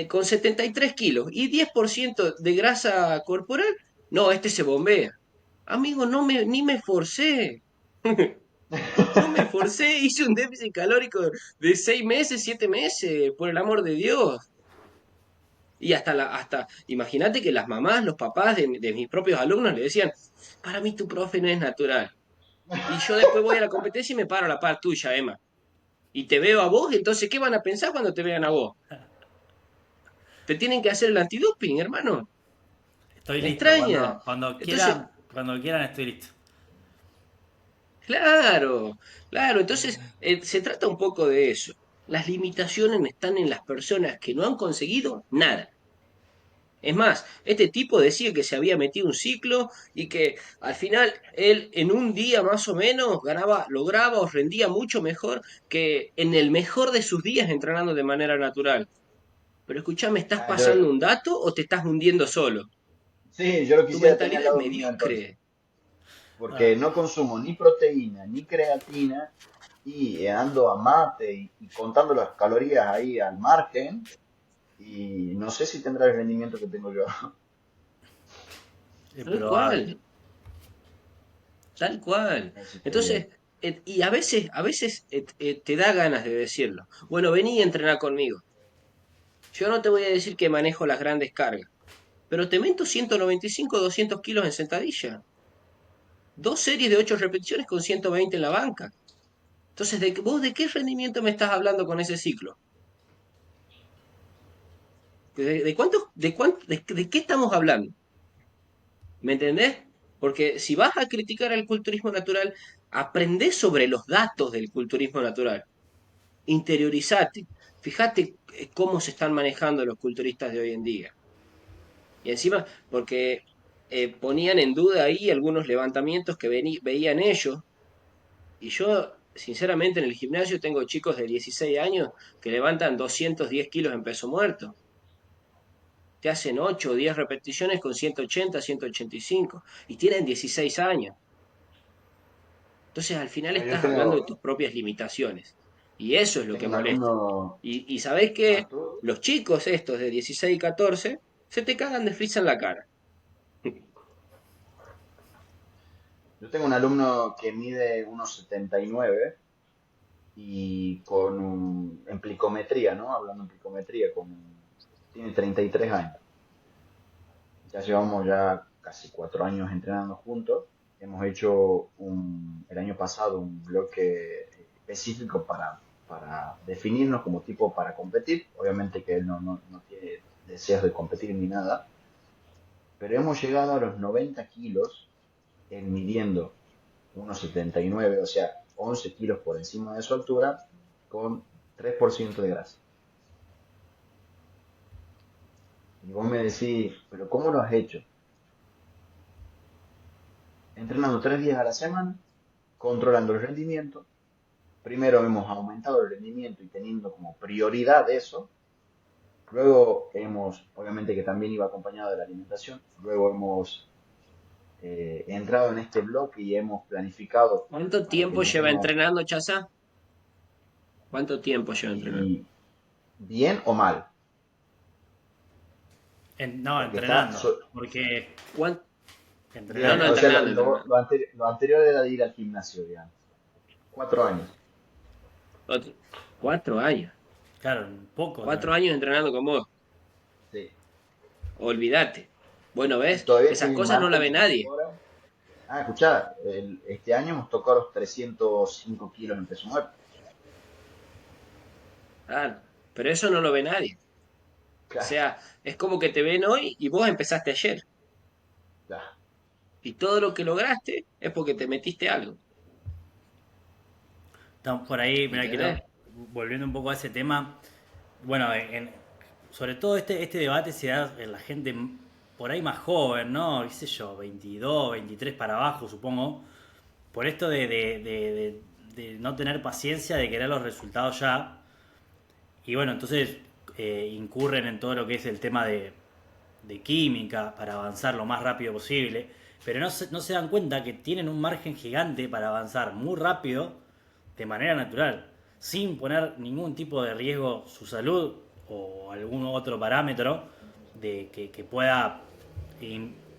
con 73 kilos y 10% de grasa corporal, no, este se bombea. Amigo, ni me forcé. No me forcé, hice un déficit calórico de 6 meses, 7 meses, por el amor de Dios. Y imagínate que las mamás, los papás de mis propios alumnos le decían, para mí tu profe no es natural. Y yo después voy a la competencia y me paro a la par tuya, Emma. Y te veo a vos, entonces, ¿qué van a pensar cuando te vean a vos? Te tienen que hacer el antidoping, hermano. Estoy Me listo. extraña. Entonces, Cuando quieran estoy listo. claro, claro. Entonces, se trata un poco de eso. Las limitaciones están en las personas que no han conseguido nada. Es más, este tipo decía que se había metido un ciclo y que al final él en un día más o menos lograba o rendía mucho mejor que en el mejor de sus días entrenando de manera natural. Pero escúchame, ¿estás Ah, yo, pasando un dato o te estás hundiendo solo? sí, yo lo Tu quisiera tener al mentalidad es lado mío entonces, mediocre. porque Ah, no consumo ni proteína ni creatina y ando a mate y contando las calorías ahí al margen y no sé si tendrá el rendimiento que tengo yo. es Tal probable. cual, tal cual. Así que, Entonces, y a veces te da ganas de decirlo. Bueno, vení y entrená conmigo. Yo no te voy a decir que manejo las grandes cargas, pero te meto 195, 200 kilos en sentadilla. Dos series de 8 repeticiones con 120 en la banca. Entonces, ¿vos de qué rendimiento me estás hablando con ese ciclo? ¿De qué estamos hablando? ¿Me entendés? Porque si vas a criticar al culturismo natural, aprendé sobre los datos del culturismo natural. Interiorizate. Fíjate cómo se están manejando los culturistas de hoy en día. Y encima, porque ponían en duda ahí algunos levantamientos que veían ellos. Y yo, sinceramente, en el gimnasio tengo chicos de 16 años que levantan 210 kilos en peso muerto. Te hacen 8 o 10 repeticiones con 180, 185. Y tienen 16 años. Entonces, al final no, yo estás hablando de tus propias limitaciones. Y eso es lo tengo que un molesta. alumno, Y sabés que Arturo, los chicos estos de 16 y 14 se te cagan de risa en la cara. yo tengo un alumno que mide unos 79 y en plicometría, ¿no? Hablando en plicometría, tiene 33 años. Ya llevamos ya casi 4 años entrenando juntos. Hemos hecho el año pasado un bloque específico para definirnos como tipo para competir. Obviamente que él no tiene deseos de competir ni nada, pero hemos llegado a los 90 kilos, él midiendo 1,79, o sea, 11 kilos por encima de su altura, con 3% de grasa. Y vos me decís, pero ¿cómo lo has hecho? Entrenando 3 días a la semana, controlando el rendimiento. Primero hemos aumentado el rendimiento y teniendo como prioridad eso. Luego obviamente que también iba acompañado de la alimentación. Luego hemos entrado en este bloque y hemos planificado ¿Cuánto para que tiempo lleva empecemos entrenando, Chaza? ¿Cuánto tiempo lleva entrenando? y bien o mal, No, porque entrenando. Porque ¿Cuán- No, bien, entrenando, no, o sea, entrenando, entrenando. lo anterior era de ir al gimnasio, digamos. 4 años. Otro- 4 años. claro, un poco Cuatro también. años entrenando con vos. Sí. Olvídate. Bueno, Y ¿ves? todavía Esas estoy en cosas no la marcha ve de nadie. mejora. Ah, escuchá, este año hemos tocado los 305 kilos en peso muerto. Claro. Pero eso no lo ve nadie. O Claro, sea, es como que te ven hoy y vos empezaste ayer. claro. Y todo lo que lograste es porque te metiste algo. Por ahí, ¿Me mira, quiero, entendés? volviendo un poco a ese tema, bueno, sobre todo este debate se da en la gente por ahí más joven, ¿no? ¿Qué sé yo? 22, 23 para abajo, supongo. Por esto de no tener paciencia, de querer los resultados ya. Y bueno, entonces incurren en todo lo que es el tema de química para avanzar lo más rápido posible, pero no se dan cuenta que tienen un margen gigante para avanzar muy rápido de manera natural, sin poner ningún tipo de riesgo su salud o algún otro parámetro que pueda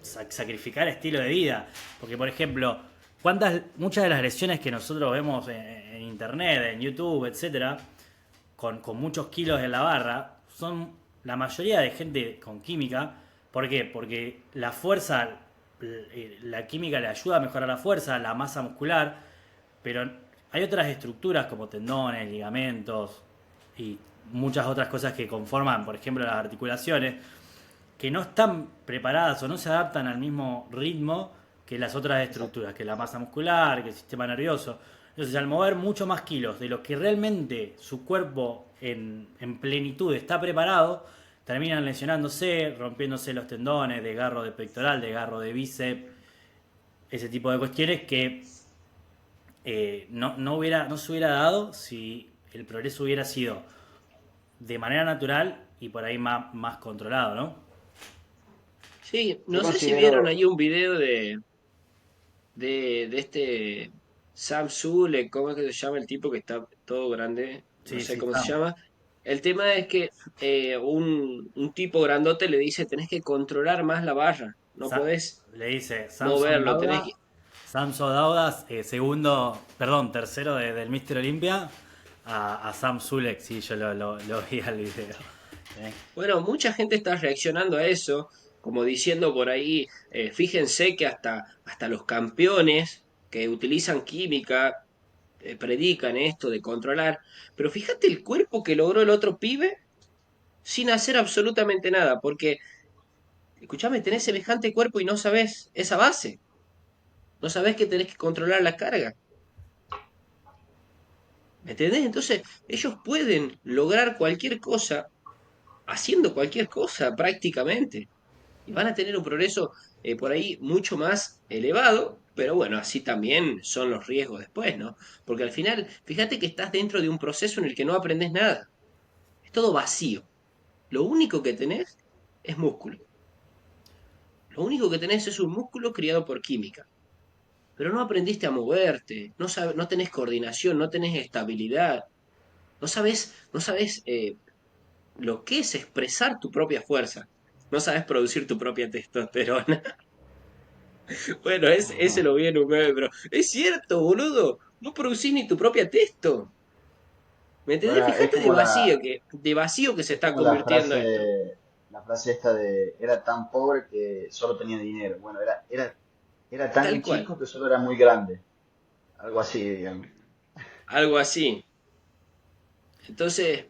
sacrificar estilo de vida. Porque, por ejemplo, muchas de las lesiones que nosotros vemos en internet, en YouTube, etcétera, con muchos kilos en la barra, son la mayoría de gente con química. ¿Por qué? Porque la fuerza, la química le ayuda a mejorar la fuerza, la masa muscular, pero hay otras estructuras como tendones, ligamentos y muchas otras cosas que conforman, por ejemplo, las articulaciones, que no están preparadas o no se adaptan al mismo ritmo que las otras Exacto. estructuras, que la masa muscular, que el sistema nervioso. Entonces, al mover mucho más kilos de lo que realmente su cuerpo en plenitud está preparado, terminan lesionándose, rompiéndose los tendones, desgarro de pectoral, desgarro de bíceps, ese tipo de cuestiones que no se hubiera dado si el progreso hubiera sido de manera natural y por ahí más controlado, ¿no? Sí, Yo no sé si vieron considero, ahí un video de este Sam Zule, ¿cómo es que se llama el tipo que está todo grande? No Sí, sé sí, cómo se Sam. llama. El tema es que un tipo grandote le dice, tenés que controlar más la barra, no podés Le dice moverlo, tenés que... Samson Dauda, segundo, perdón, tercero del Mister Olympia, a Sam Sulek, sí, yo lo vi al video. ¿Eh? Bueno, mucha gente está reaccionando a eso, como diciendo por ahí, fíjense que hasta los campeones que utilizan química predican esto de controlar, pero fíjate el cuerpo que logró el otro pibe sin hacer absolutamente nada, porque, escúchame, tenés semejante cuerpo y no sabés esa base, no sabés que tenés que controlar la carga, ¿me entendés? Entonces, ellos pueden lograr cualquier cosa haciendo cualquier cosa prácticamente. Y van a tener un progreso por ahí mucho más elevado, pero bueno, así también son los riesgos después, ¿no? Porque al final, fíjate que estás dentro de un proceso en el que no aprendes nada, es todo vacío. Lo único que tenés es músculo. Lo único que tenés es un músculo criado por química. Pero no aprendiste a moverte, no tenés coordinación, no tenés estabilidad, no sabes lo que es expresar tu propia fuerza, no sabes producir tu propia testosterona. Bueno, ese ajá. lo vi en un meme, pero es cierto, boludo. No producís ni tu propia testo. ¿Me entendés? Bueno, Fíjate de vacío que se es está como convirtiendo esto. la frase esta de, era tan pobre que solo tenía dinero. Bueno, era tan Tal cual. chico que solo era muy grande. Algo así, digamos. Algo así. Entonces,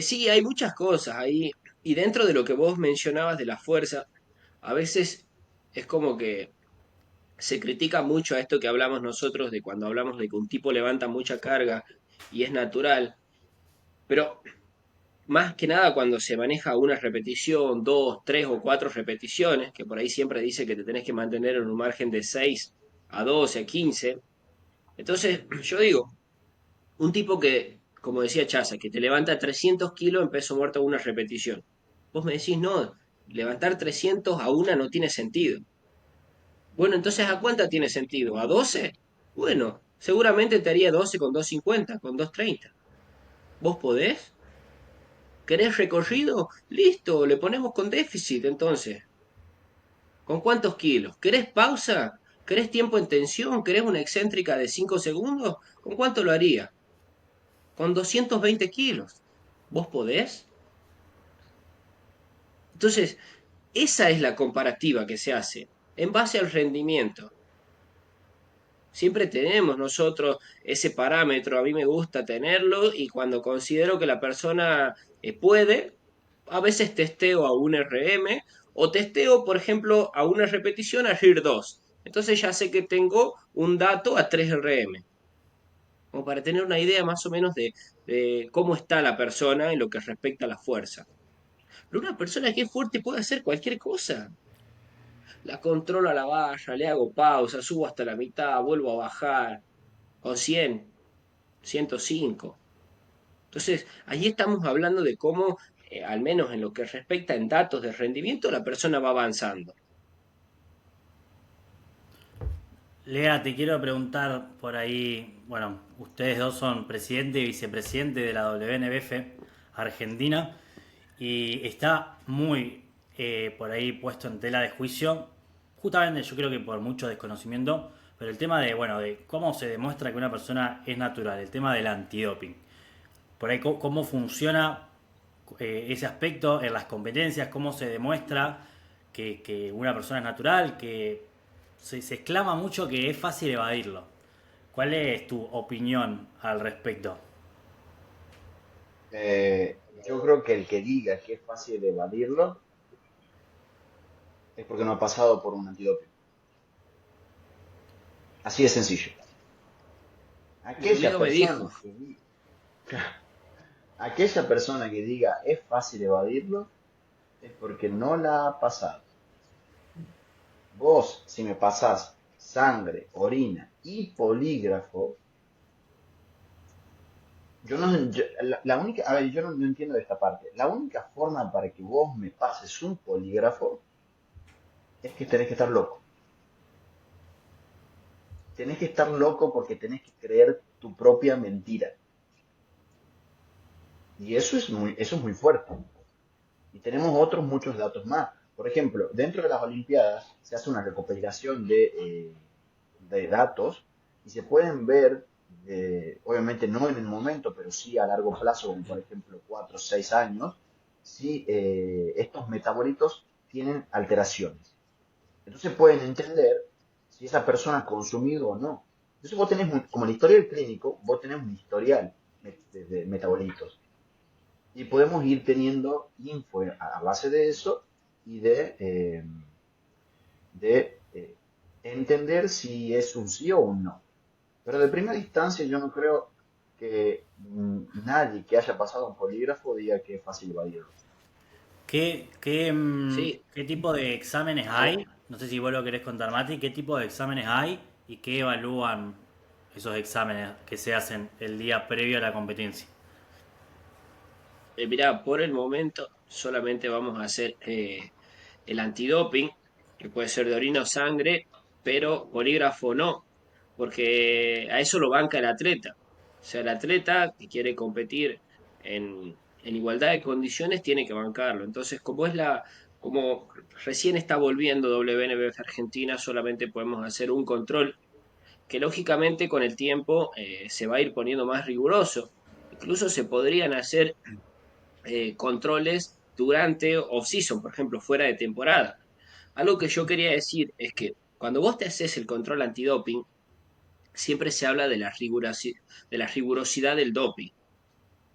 sí, hay muchas cosas ahí. Y dentro de lo que vos mencionabas de la fuerza, a veces es como que se critica mucho a esto que hablamos nosotros de cuando hablamos de que un tipo levanta mucha carga y es natural. Pero más que nada cuando se maneja una repetición, dos, tres o cuatro repeticiones, que por ahí siempre dice que te tenés que mantener en un margen de 6 a 12 a 15. Entonces, yo digo, un tipo que, como decía Chaza, que te levanta 300 kilos en peso muerto a una repetición. Vos me decís, no, levantar 300 a una no tiene sentido. Bueno, entonces ¿a cuánta tiene sentido? ¿A 12? Bueno, seguramente te haría 12 con 250, con 230. ¿Vos podés? ¿Querés recorrido? Listo, le ponemos con déficit entonces. ¿Con cuántos kilos? ¿Querés pausa? ¿Querés tiempo en tensión? ¿Querés una excéntrica de 5 segundos? ¿Con cuánto lo haría? Con 220 kilos. ¿Vos podés? Entonces, esa es la comparativa que se hace en base al rendimiento. Siempre tenemos nosotros ese parámetro, a mí me gusta tenerlo y cuando considero que la persona puede, a veces testeo a un RM o testeo, por ejemplo, a una repetición a RIR 2. Entonces ya sé que tengo un dato a 3 RM, como para tener una idea más o menos de cómo está la persona en lo que respecta a la fuerza. Pero una persona que es fuerte puede hacer cualquier cosa. La controlo a la barra, le hago pausa, subo hasta la mitad, vuelvo a bajar con 100, 105. Entonces, allí estamos hablando de cómo al menos en lo que respecta en datos de rendimiento, la persona va avanzando. Lea, te quiero preguntar por ahí, bueno, ustedes dos son presidente y vicepresidente de la WNBF Argentina y está muy por ahí puesto en tela de juicio, justamente yo creo que por mucho desconocimiento, pero el tema de, bueno, de cómo se demuestra que una persona es natural, el tema del antidoping, por ahí cómo funciona ese aspecto en las competencias, cómo se demuestra que una persona es natural, que se exclama mucho que es fácil evadirlo. ¿Cuál es tu opinión al respecto? Yo creo que el que diga que es fácil evadirlo es porque no ha pasado por un antidoping. Así de sencillo. Mi Aquella amigo me persona dijo, que, aquella persona que diga es fácil evadirlo es porque no la ha pasado. Vos, si me pasás sangre, orina y polígrafo, yo no, la única, a ver, yo no entiendo de esta parte. La única forma para que vos me pases un polígrafo es que tenés que estar loco. Tenés que estar loco porque tenés que creer tu propia mentira. Y eso es muy fuerte. Y tenemos otros muchos datos más. Por ejemplo, dentro de las Olimpiadas se hace una recopilación de datos y se pueden ver, obviamente no en el momento, pero sí a largo plazo, como por ejemplo 4 o 6 años, si estos metabolitos tienen alteraciones. Entonces pueden entender si esa persona ha consumido o no. Entonces vos tenés, como el historial clínico, vos tenés un historial de metabolitos y podemos ir teniendo info a base de eso y de entender si es un sí o un no. Pero de primera instancia yo no creo que nadie que haya pasado un polígrafo diga que es fácil evadirlo. sí, ¿Qué tipo de exámenes hay? No sé si vos lo querés contar, Mati. ¿Qué tipo de exámenes hay y qué evalúan esos exámenes que se hacen el día previo a la competencia? mirá, por el momento solamente vamos a hacer el antidoping, que puede ser de orina o sangre, pero polígrafo no, porque a eso lo banca el atleta. O sea, el atleta que quiere competir en igualdad de condiciones tiene que bancarlo. Entonces, como recién está volviendo WNBF Argentina, solamente podemos hacer un control que lógicamente con el tiempo se va a ir poniendo más riguroso. Incluso se podrían hacer controles durante off-season, por ejemplo, fuera de temporada. Algo que yo quería decir es que cuando vos te haces el control antidoping, siempre se habla de de la rigurosidad del doping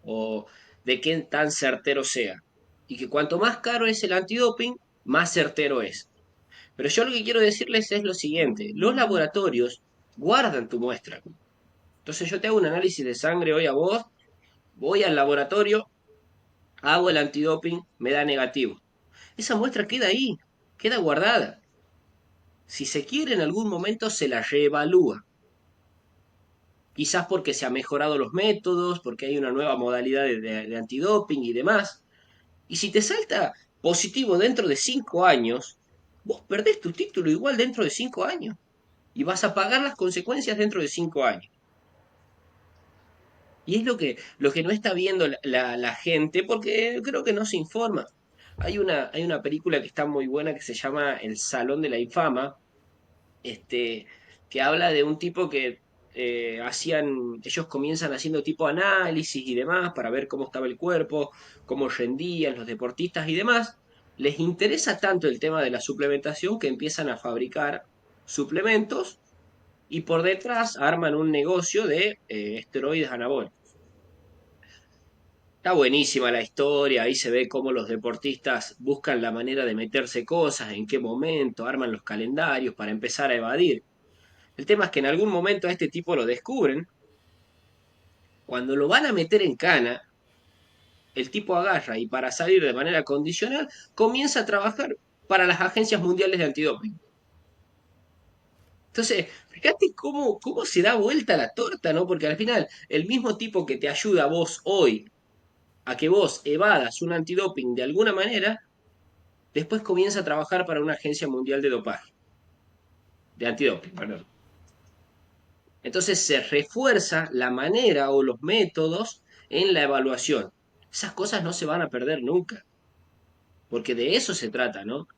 o de qué tan certero sea. Y que cuanto más caro es el antidoping, más certero es. Pero yo lo que quiero decirles es lo siguiente, los laboratorios guardan tu muestra. Entonces yo te hago un análisis de sangre hoy a vos, voy al laboratorio, hago el antidoping, me da negativo. Esa muestra queda ahí, queda guardada. Si se quiere en algún momento se la reevalúa. Quizás porque se han mejorado los métodos, porque hay una nueva modalidad de antidoping y demás. Y si te salta positivo dentro de 5 años, vos perdés tu título igual dentro de 5 años. Y vas a pagar las consecuencias dentro de 5 años. Y es lo que no está viendo la gente porque creo que no se informa. Hay una película que está muy buena que se llama El Salón de la Infama, este, que habla de un tipo que ellos comienzan haciendo tipo análisis y demás para ver cómo estaba el cuerpo, cómo rendían los deportistas y demás. Les interesa tanto el tema de la suplementación que empiezan a fabricar suplementos y por detrás arman un negocio de esteroides anabólicos. Está buenísima la historia, ahí se ve cómo los deportistas buscan la manera de meterse cosas, en qué momento, arman los calendarios para empezar a evadir. El tema es que en algún momento a este tipo lo descubren, cuando lo van a meter en cana, el tipo agarra y para salir de manera condicional comienza a trabajar para las agencias mundiales de antidoping. Entonces, fíjate cómo se da vuelta la torta, ¿no? Porque al final, el mismo tipo que te ayuda a vos hoy a que vos evadas un antidoping de alguna manera, después comienza a trabajar para una agencia mundial de dopaje, de antidoping, perdón. Entonces se refuerza la manera o los métodos en la evaluación. Esas cosas no se van a perder nunca, porque de eso se trata, ¿no?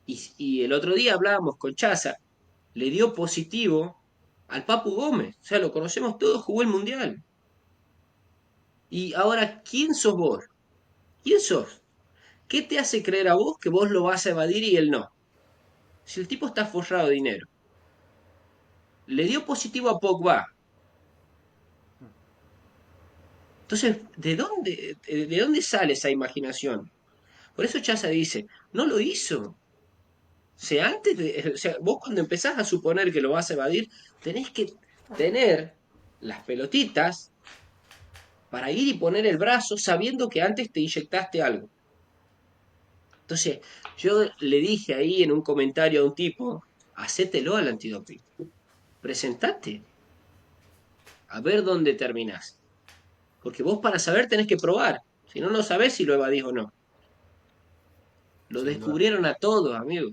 Y el otro día hablábamos con Chaza, le dio positivo al Papu Gómez, o sea, lo conocemos todos, jugó el Mundial. Y ahora, ¿quién sos vos? ¿Quién sos? ¿Qué te hace creer a vos que vos lo vas a evadir y él no? Si el tipo está forrado de dinero, le dio positivo a Pogba. Entonces, de dónde sale esa imaginación? Por eso Chaza dice, no lo hizo. O sea, vos cuando empezás a suponer que lo vas a evadir, tenés que tener las pelotitas para ir y poner el brazo sabiendo que antes te inyectaste algo. Entonces, yo le dije ahí en un comentario a un tipo, hacételo al antidoping, presentate, a ver dónde terminás. Porque vos para saber tenés que probar, si no, no sabés si lo evadís o no. Lo sin duda. descubrieron a todos, amigo,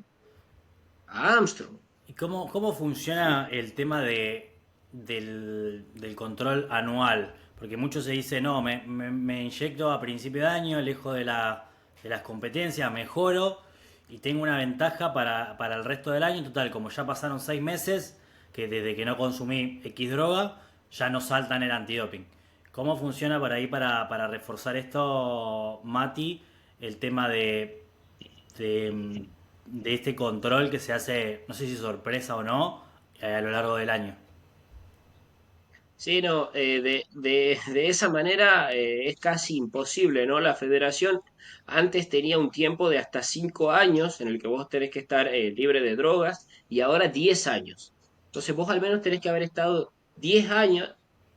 a Armstrong. ¿Y cómo funciona el tema del control anual? Porque muchos se dicen, no, me inyecto a principio de año, lejos de las competencias, mejoro y tengo una ventaja para el resto del año. Total, como ya pasaron 6 meses, que desde que no consumí X droga, ya no saltan el antidoping. ¿Cómo funciona por ahí para reforzar esto, Mati, el tema de, de este control que se hace, no sé si sorpresa o no, a lo largo del año? Sí, no, de esa manera es casi imposible, ¿no? La federación antes tenía un tiempo de hasta 5 años en el que vos tenés que estar libre de drogas y ahora 10 años. Entonces vos al menos tenés que haber estado 10 años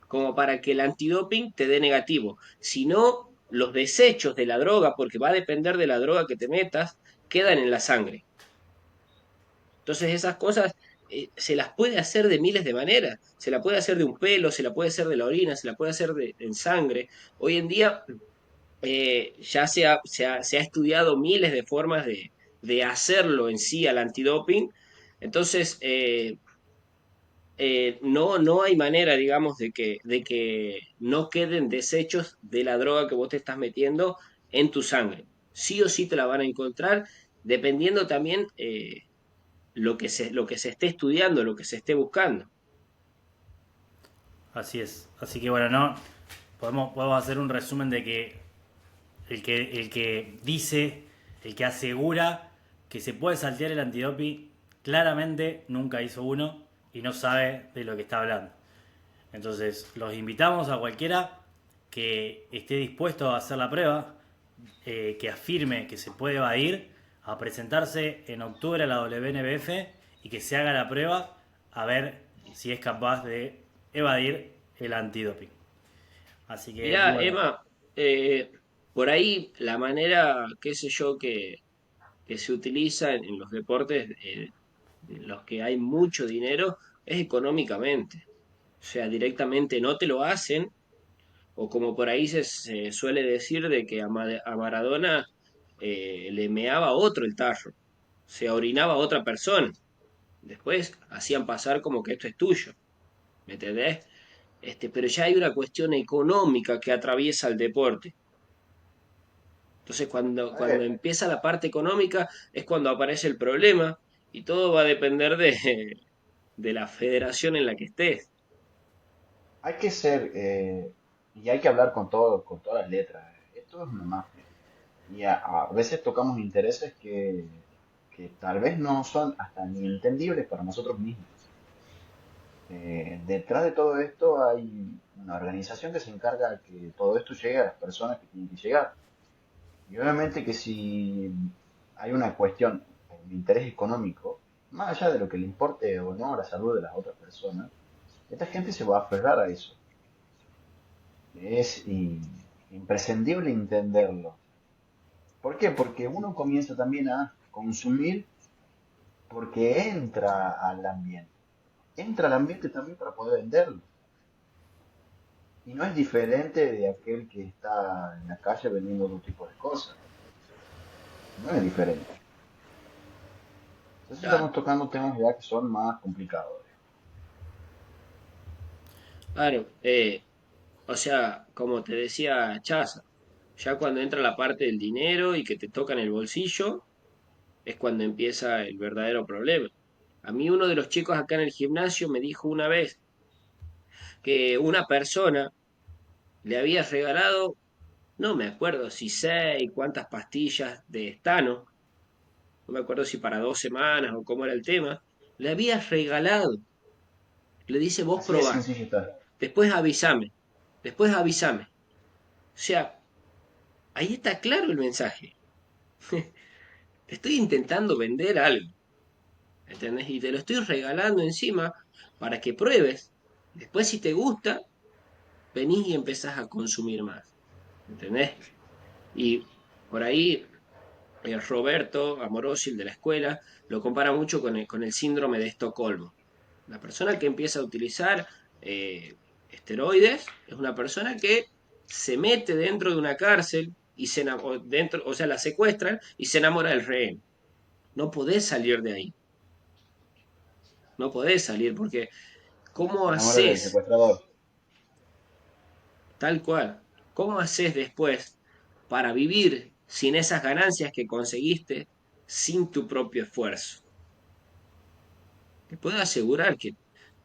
como para que el antidoping te dé negativo. Si no, los desechos de la droga, porque va a depender de la droga que te metas, quedan en la sangre. Entonces esas cosas se las puede hacer de miles de maneras. Se la puede hacer de un pelo, se la puede hacer de la orina, se la puede hacer en sangre. Hoy en día ya se ha estudiado miles de formas de hacerlo en sí al antidoping. Entonces no hay manera, digamos, de que no queden desechos de la droga que vos te estás metiendo en tu sangre. Sí o sí te la van a encontrar, dependiendo también lo que se esté estudiando, lo que se esté buscando. Así es. Así que bueno, no podemos hacer un resumen de que el que dice, el que asegura que se puede saltear el antidoping, claramente nunca hizo uno y no sabe de lo que está hablando. Entonces, los invitamos a cualquiera que esté dispuesto a hacer la prueba, que afirme que se puede evadir, a presentarse en octubre a la WNBF y que se haga la prueba a ver si es capaz de evadir el antidoping. Así que, Mirá, bueno, Emma, eh, por ahí la manera, qué sé yo, que se utiliza en los deportes en los que hay mucho dinero es económicamente. O sea, directamente no te lo hacen, o como por ahí se suele decir de que a Maradona le meaba a otro el tarro, se orinaba a otra persona. Después hacían pasar como que esto es tuyo, ¿me entendés? Pero ya hay una cuestión económica que atraviesa el deporte. Entonces, cuando Eh, empieza la parte económica es cuando aparece el problema y todo va a depender de la federación en la que estés. Hay que ser, y hay que hablar con todo, con todas las letras. Esto es una mafia. Y a veces tocamos intereses que tal vez no son hasta ni entendibles para nosotros mismos. Detrás de todo esto hay una organización que se encarga de que todo esto llegue a las personas que tienen que llegar. Y obviamente que si hay una cuestión de interés económico, más allá de lo que le importe o no la salud de las otras personas, esta gente se va a aferrar a eso. Es imprescindible entenderlo. ¿Por qué? Porque uno comienza también a consumir porque entra al ambiente. Entra al ambiente también para poder venderlo. Y no es diferente de aquel que está en la calle vendiendo otro tipo de cosas. No es diferente. Entonces Claro, estamos tocando temas ya que son más complicados. claro. O sea, como te decía Chaza, ya cuando entra la parte del dinero y que te toca en el bolsillo, es cuando empieza el verdadero problema. A mí uno de los chicos acá en el gimnasio me dijo una vez que una persona le había regalado, no me acuerdo si 6, cuántas pastillas de Estano, no me acuerdo si para 2 semanas o cómo era el tema, le había regalado, le dice vos Así de probá, sencillo está. después avísame, después avísame. O sea, ahí está claro el mensaje. Te estoy intentando vender algo, ¿entendés? Y te lo estoy regalando encima para que pruebes. Después si te gusta, venís y empezás a consumir más, ¿entendés? Y por ahí Roberto Amorosi, el de la escuela, lo compara mucho con el síndrome de Estocolmo. La persona que empieza a utilizar eh, esteroides es una persona que se mete dentro de una cárcel y dentro, o sea, la secuestran y se enamora del rehén. No podés salir de ahí, no podés salir porque ¿cómo Se enamora del haces secuestrador. tal cual? ¿Cómo haces después para vivir sin esas ganancias que conseguiste sin tu propio esfuerzo? Te puedo asegurar que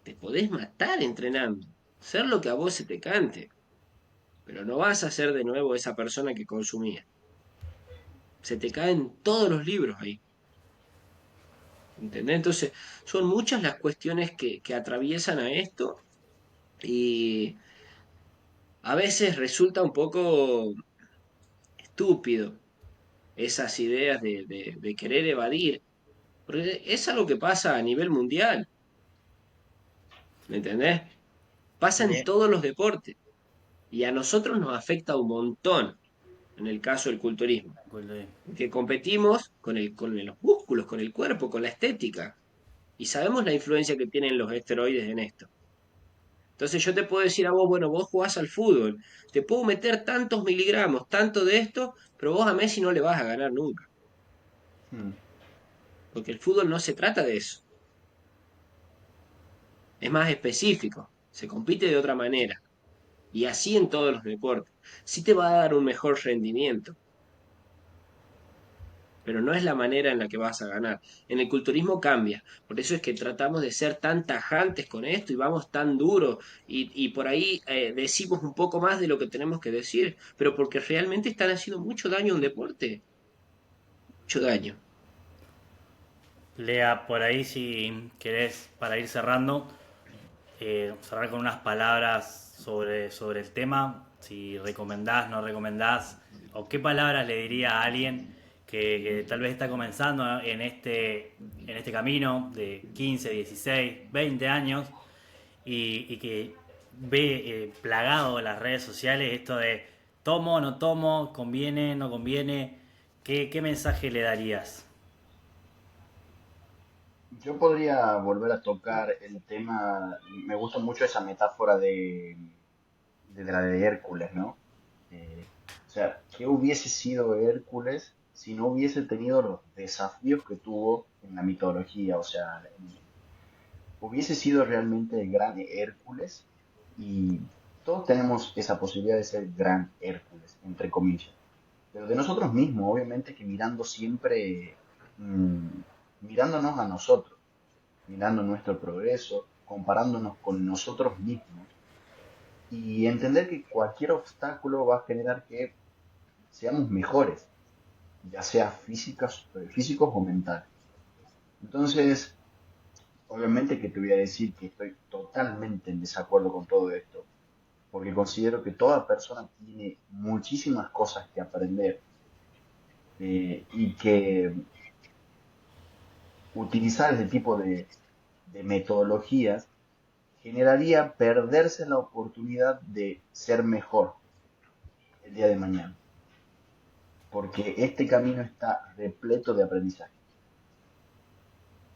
te podés matar entrenando, ser lo que a vos se te cante, pero no vas a ser de nuevo esa persona que consumía. Se te caen todos los libros ahí, ¿entendés? Entonces, son muchas las cuestiones que atraviesan a esto y a veces resulta un poco estúpido esas ideas de querer evadir, porque es algo que pasa a nivel mundial, ¿me entendés? Pasa en Le- todos los deportes y a nosotros nos afecta un montón en el caso del culturismo, que competimos con los músculos, con el cuerpo, con la estética, y sabemos la influencia que tienen los esteroides en esto. Entonces yo te puedo decir a vos, bueno, vos jugás al fútbol, te puedo meter tantos miligramos, tanto de esto, pero vos a Messi no le vas a ganar nunca, Hmm. porque el fútbol no se trata de eso, es más específico, se compite de otra manera, y así en todos los deportes. Sí te va a dar un mejor rendimiento, pero no es la manera en la que vas a ganar. En el culturismo cambia, por eso es que tratamos de ser tan tajantes con esto y vamos tan duro y por ahí decimos un poco más de lo que tenemos que decir, pero porque realmente están haciendo mucho daño a un deporte, mucho daño. Lea, por ahí si querés, para ir cerrando, cerrar con unas palabras sobre el tema, si recomendás, no recomendás, o qué palabras le diría a alguien que tal vez está comenzando en este camino de 15, 16, 20 años y que ve plagado en las redes sociales esto de tomo, no tomo, conviene, no conviene. ¿Qué mensaje le darías? Yo podría volver a tocar el tema, me gusta mucho esa metáfora de la de Hércules, ¿no? O sea, ¿qué hubiese sido Hércules si no hubiese tenido los desafíos que tuvo en la mitología? O sea, hubiese sido realmente el gran Hércules y todos tenemos esa posibilidad de ser gran Hércules, entre comillas. Pero de nosotros mismos, obviamente que mirando siempre, mirándonos a nosotros, mirando nuestro progreso, comparándonos con nosotros mismos y entender que cualquier obstáculo va a generar que seamos mejores, ya sea físicos o mentales. Entonces, obviamente que te voy a decir que estoy totalmente en desacuerdo con todo esto, porque considero que toda persona tiene muchísimas cosas que aprender y que utilizar ese tipo de metodologías generaría perderse la oportunidad de ser mejor el día de mañana, porque este camino está repleto de aprendizaje,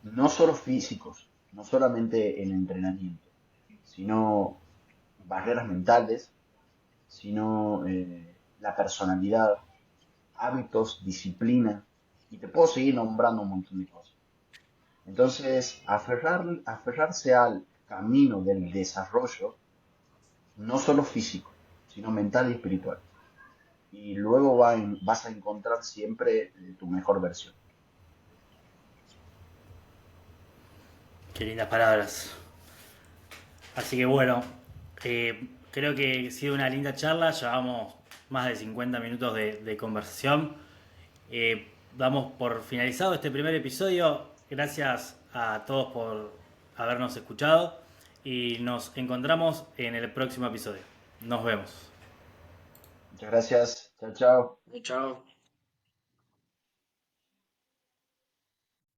no solo físicos, no solamente en entrenamiento, sino barreras mentales, sino la personalidad, hábitos, disciplina, y te puedo seguir nombrando un montón de cosas. Entonces, aferrarse al camino del desarrollo, no solo físico, sino mental y espiritual. Y luego vas a encontrar siempre tu mejor versión. Qué lindas palabras. Así que bueno, creo que ha sido una linda charla. Llevamos más de 50 minutos de conversación. Damos por finalizado este primer episodio. Gracias a todos por habernos escuchado y nos encontramos en el próximo episodio. Nos vemos. Muchas gracias. Chao, chao. Chao.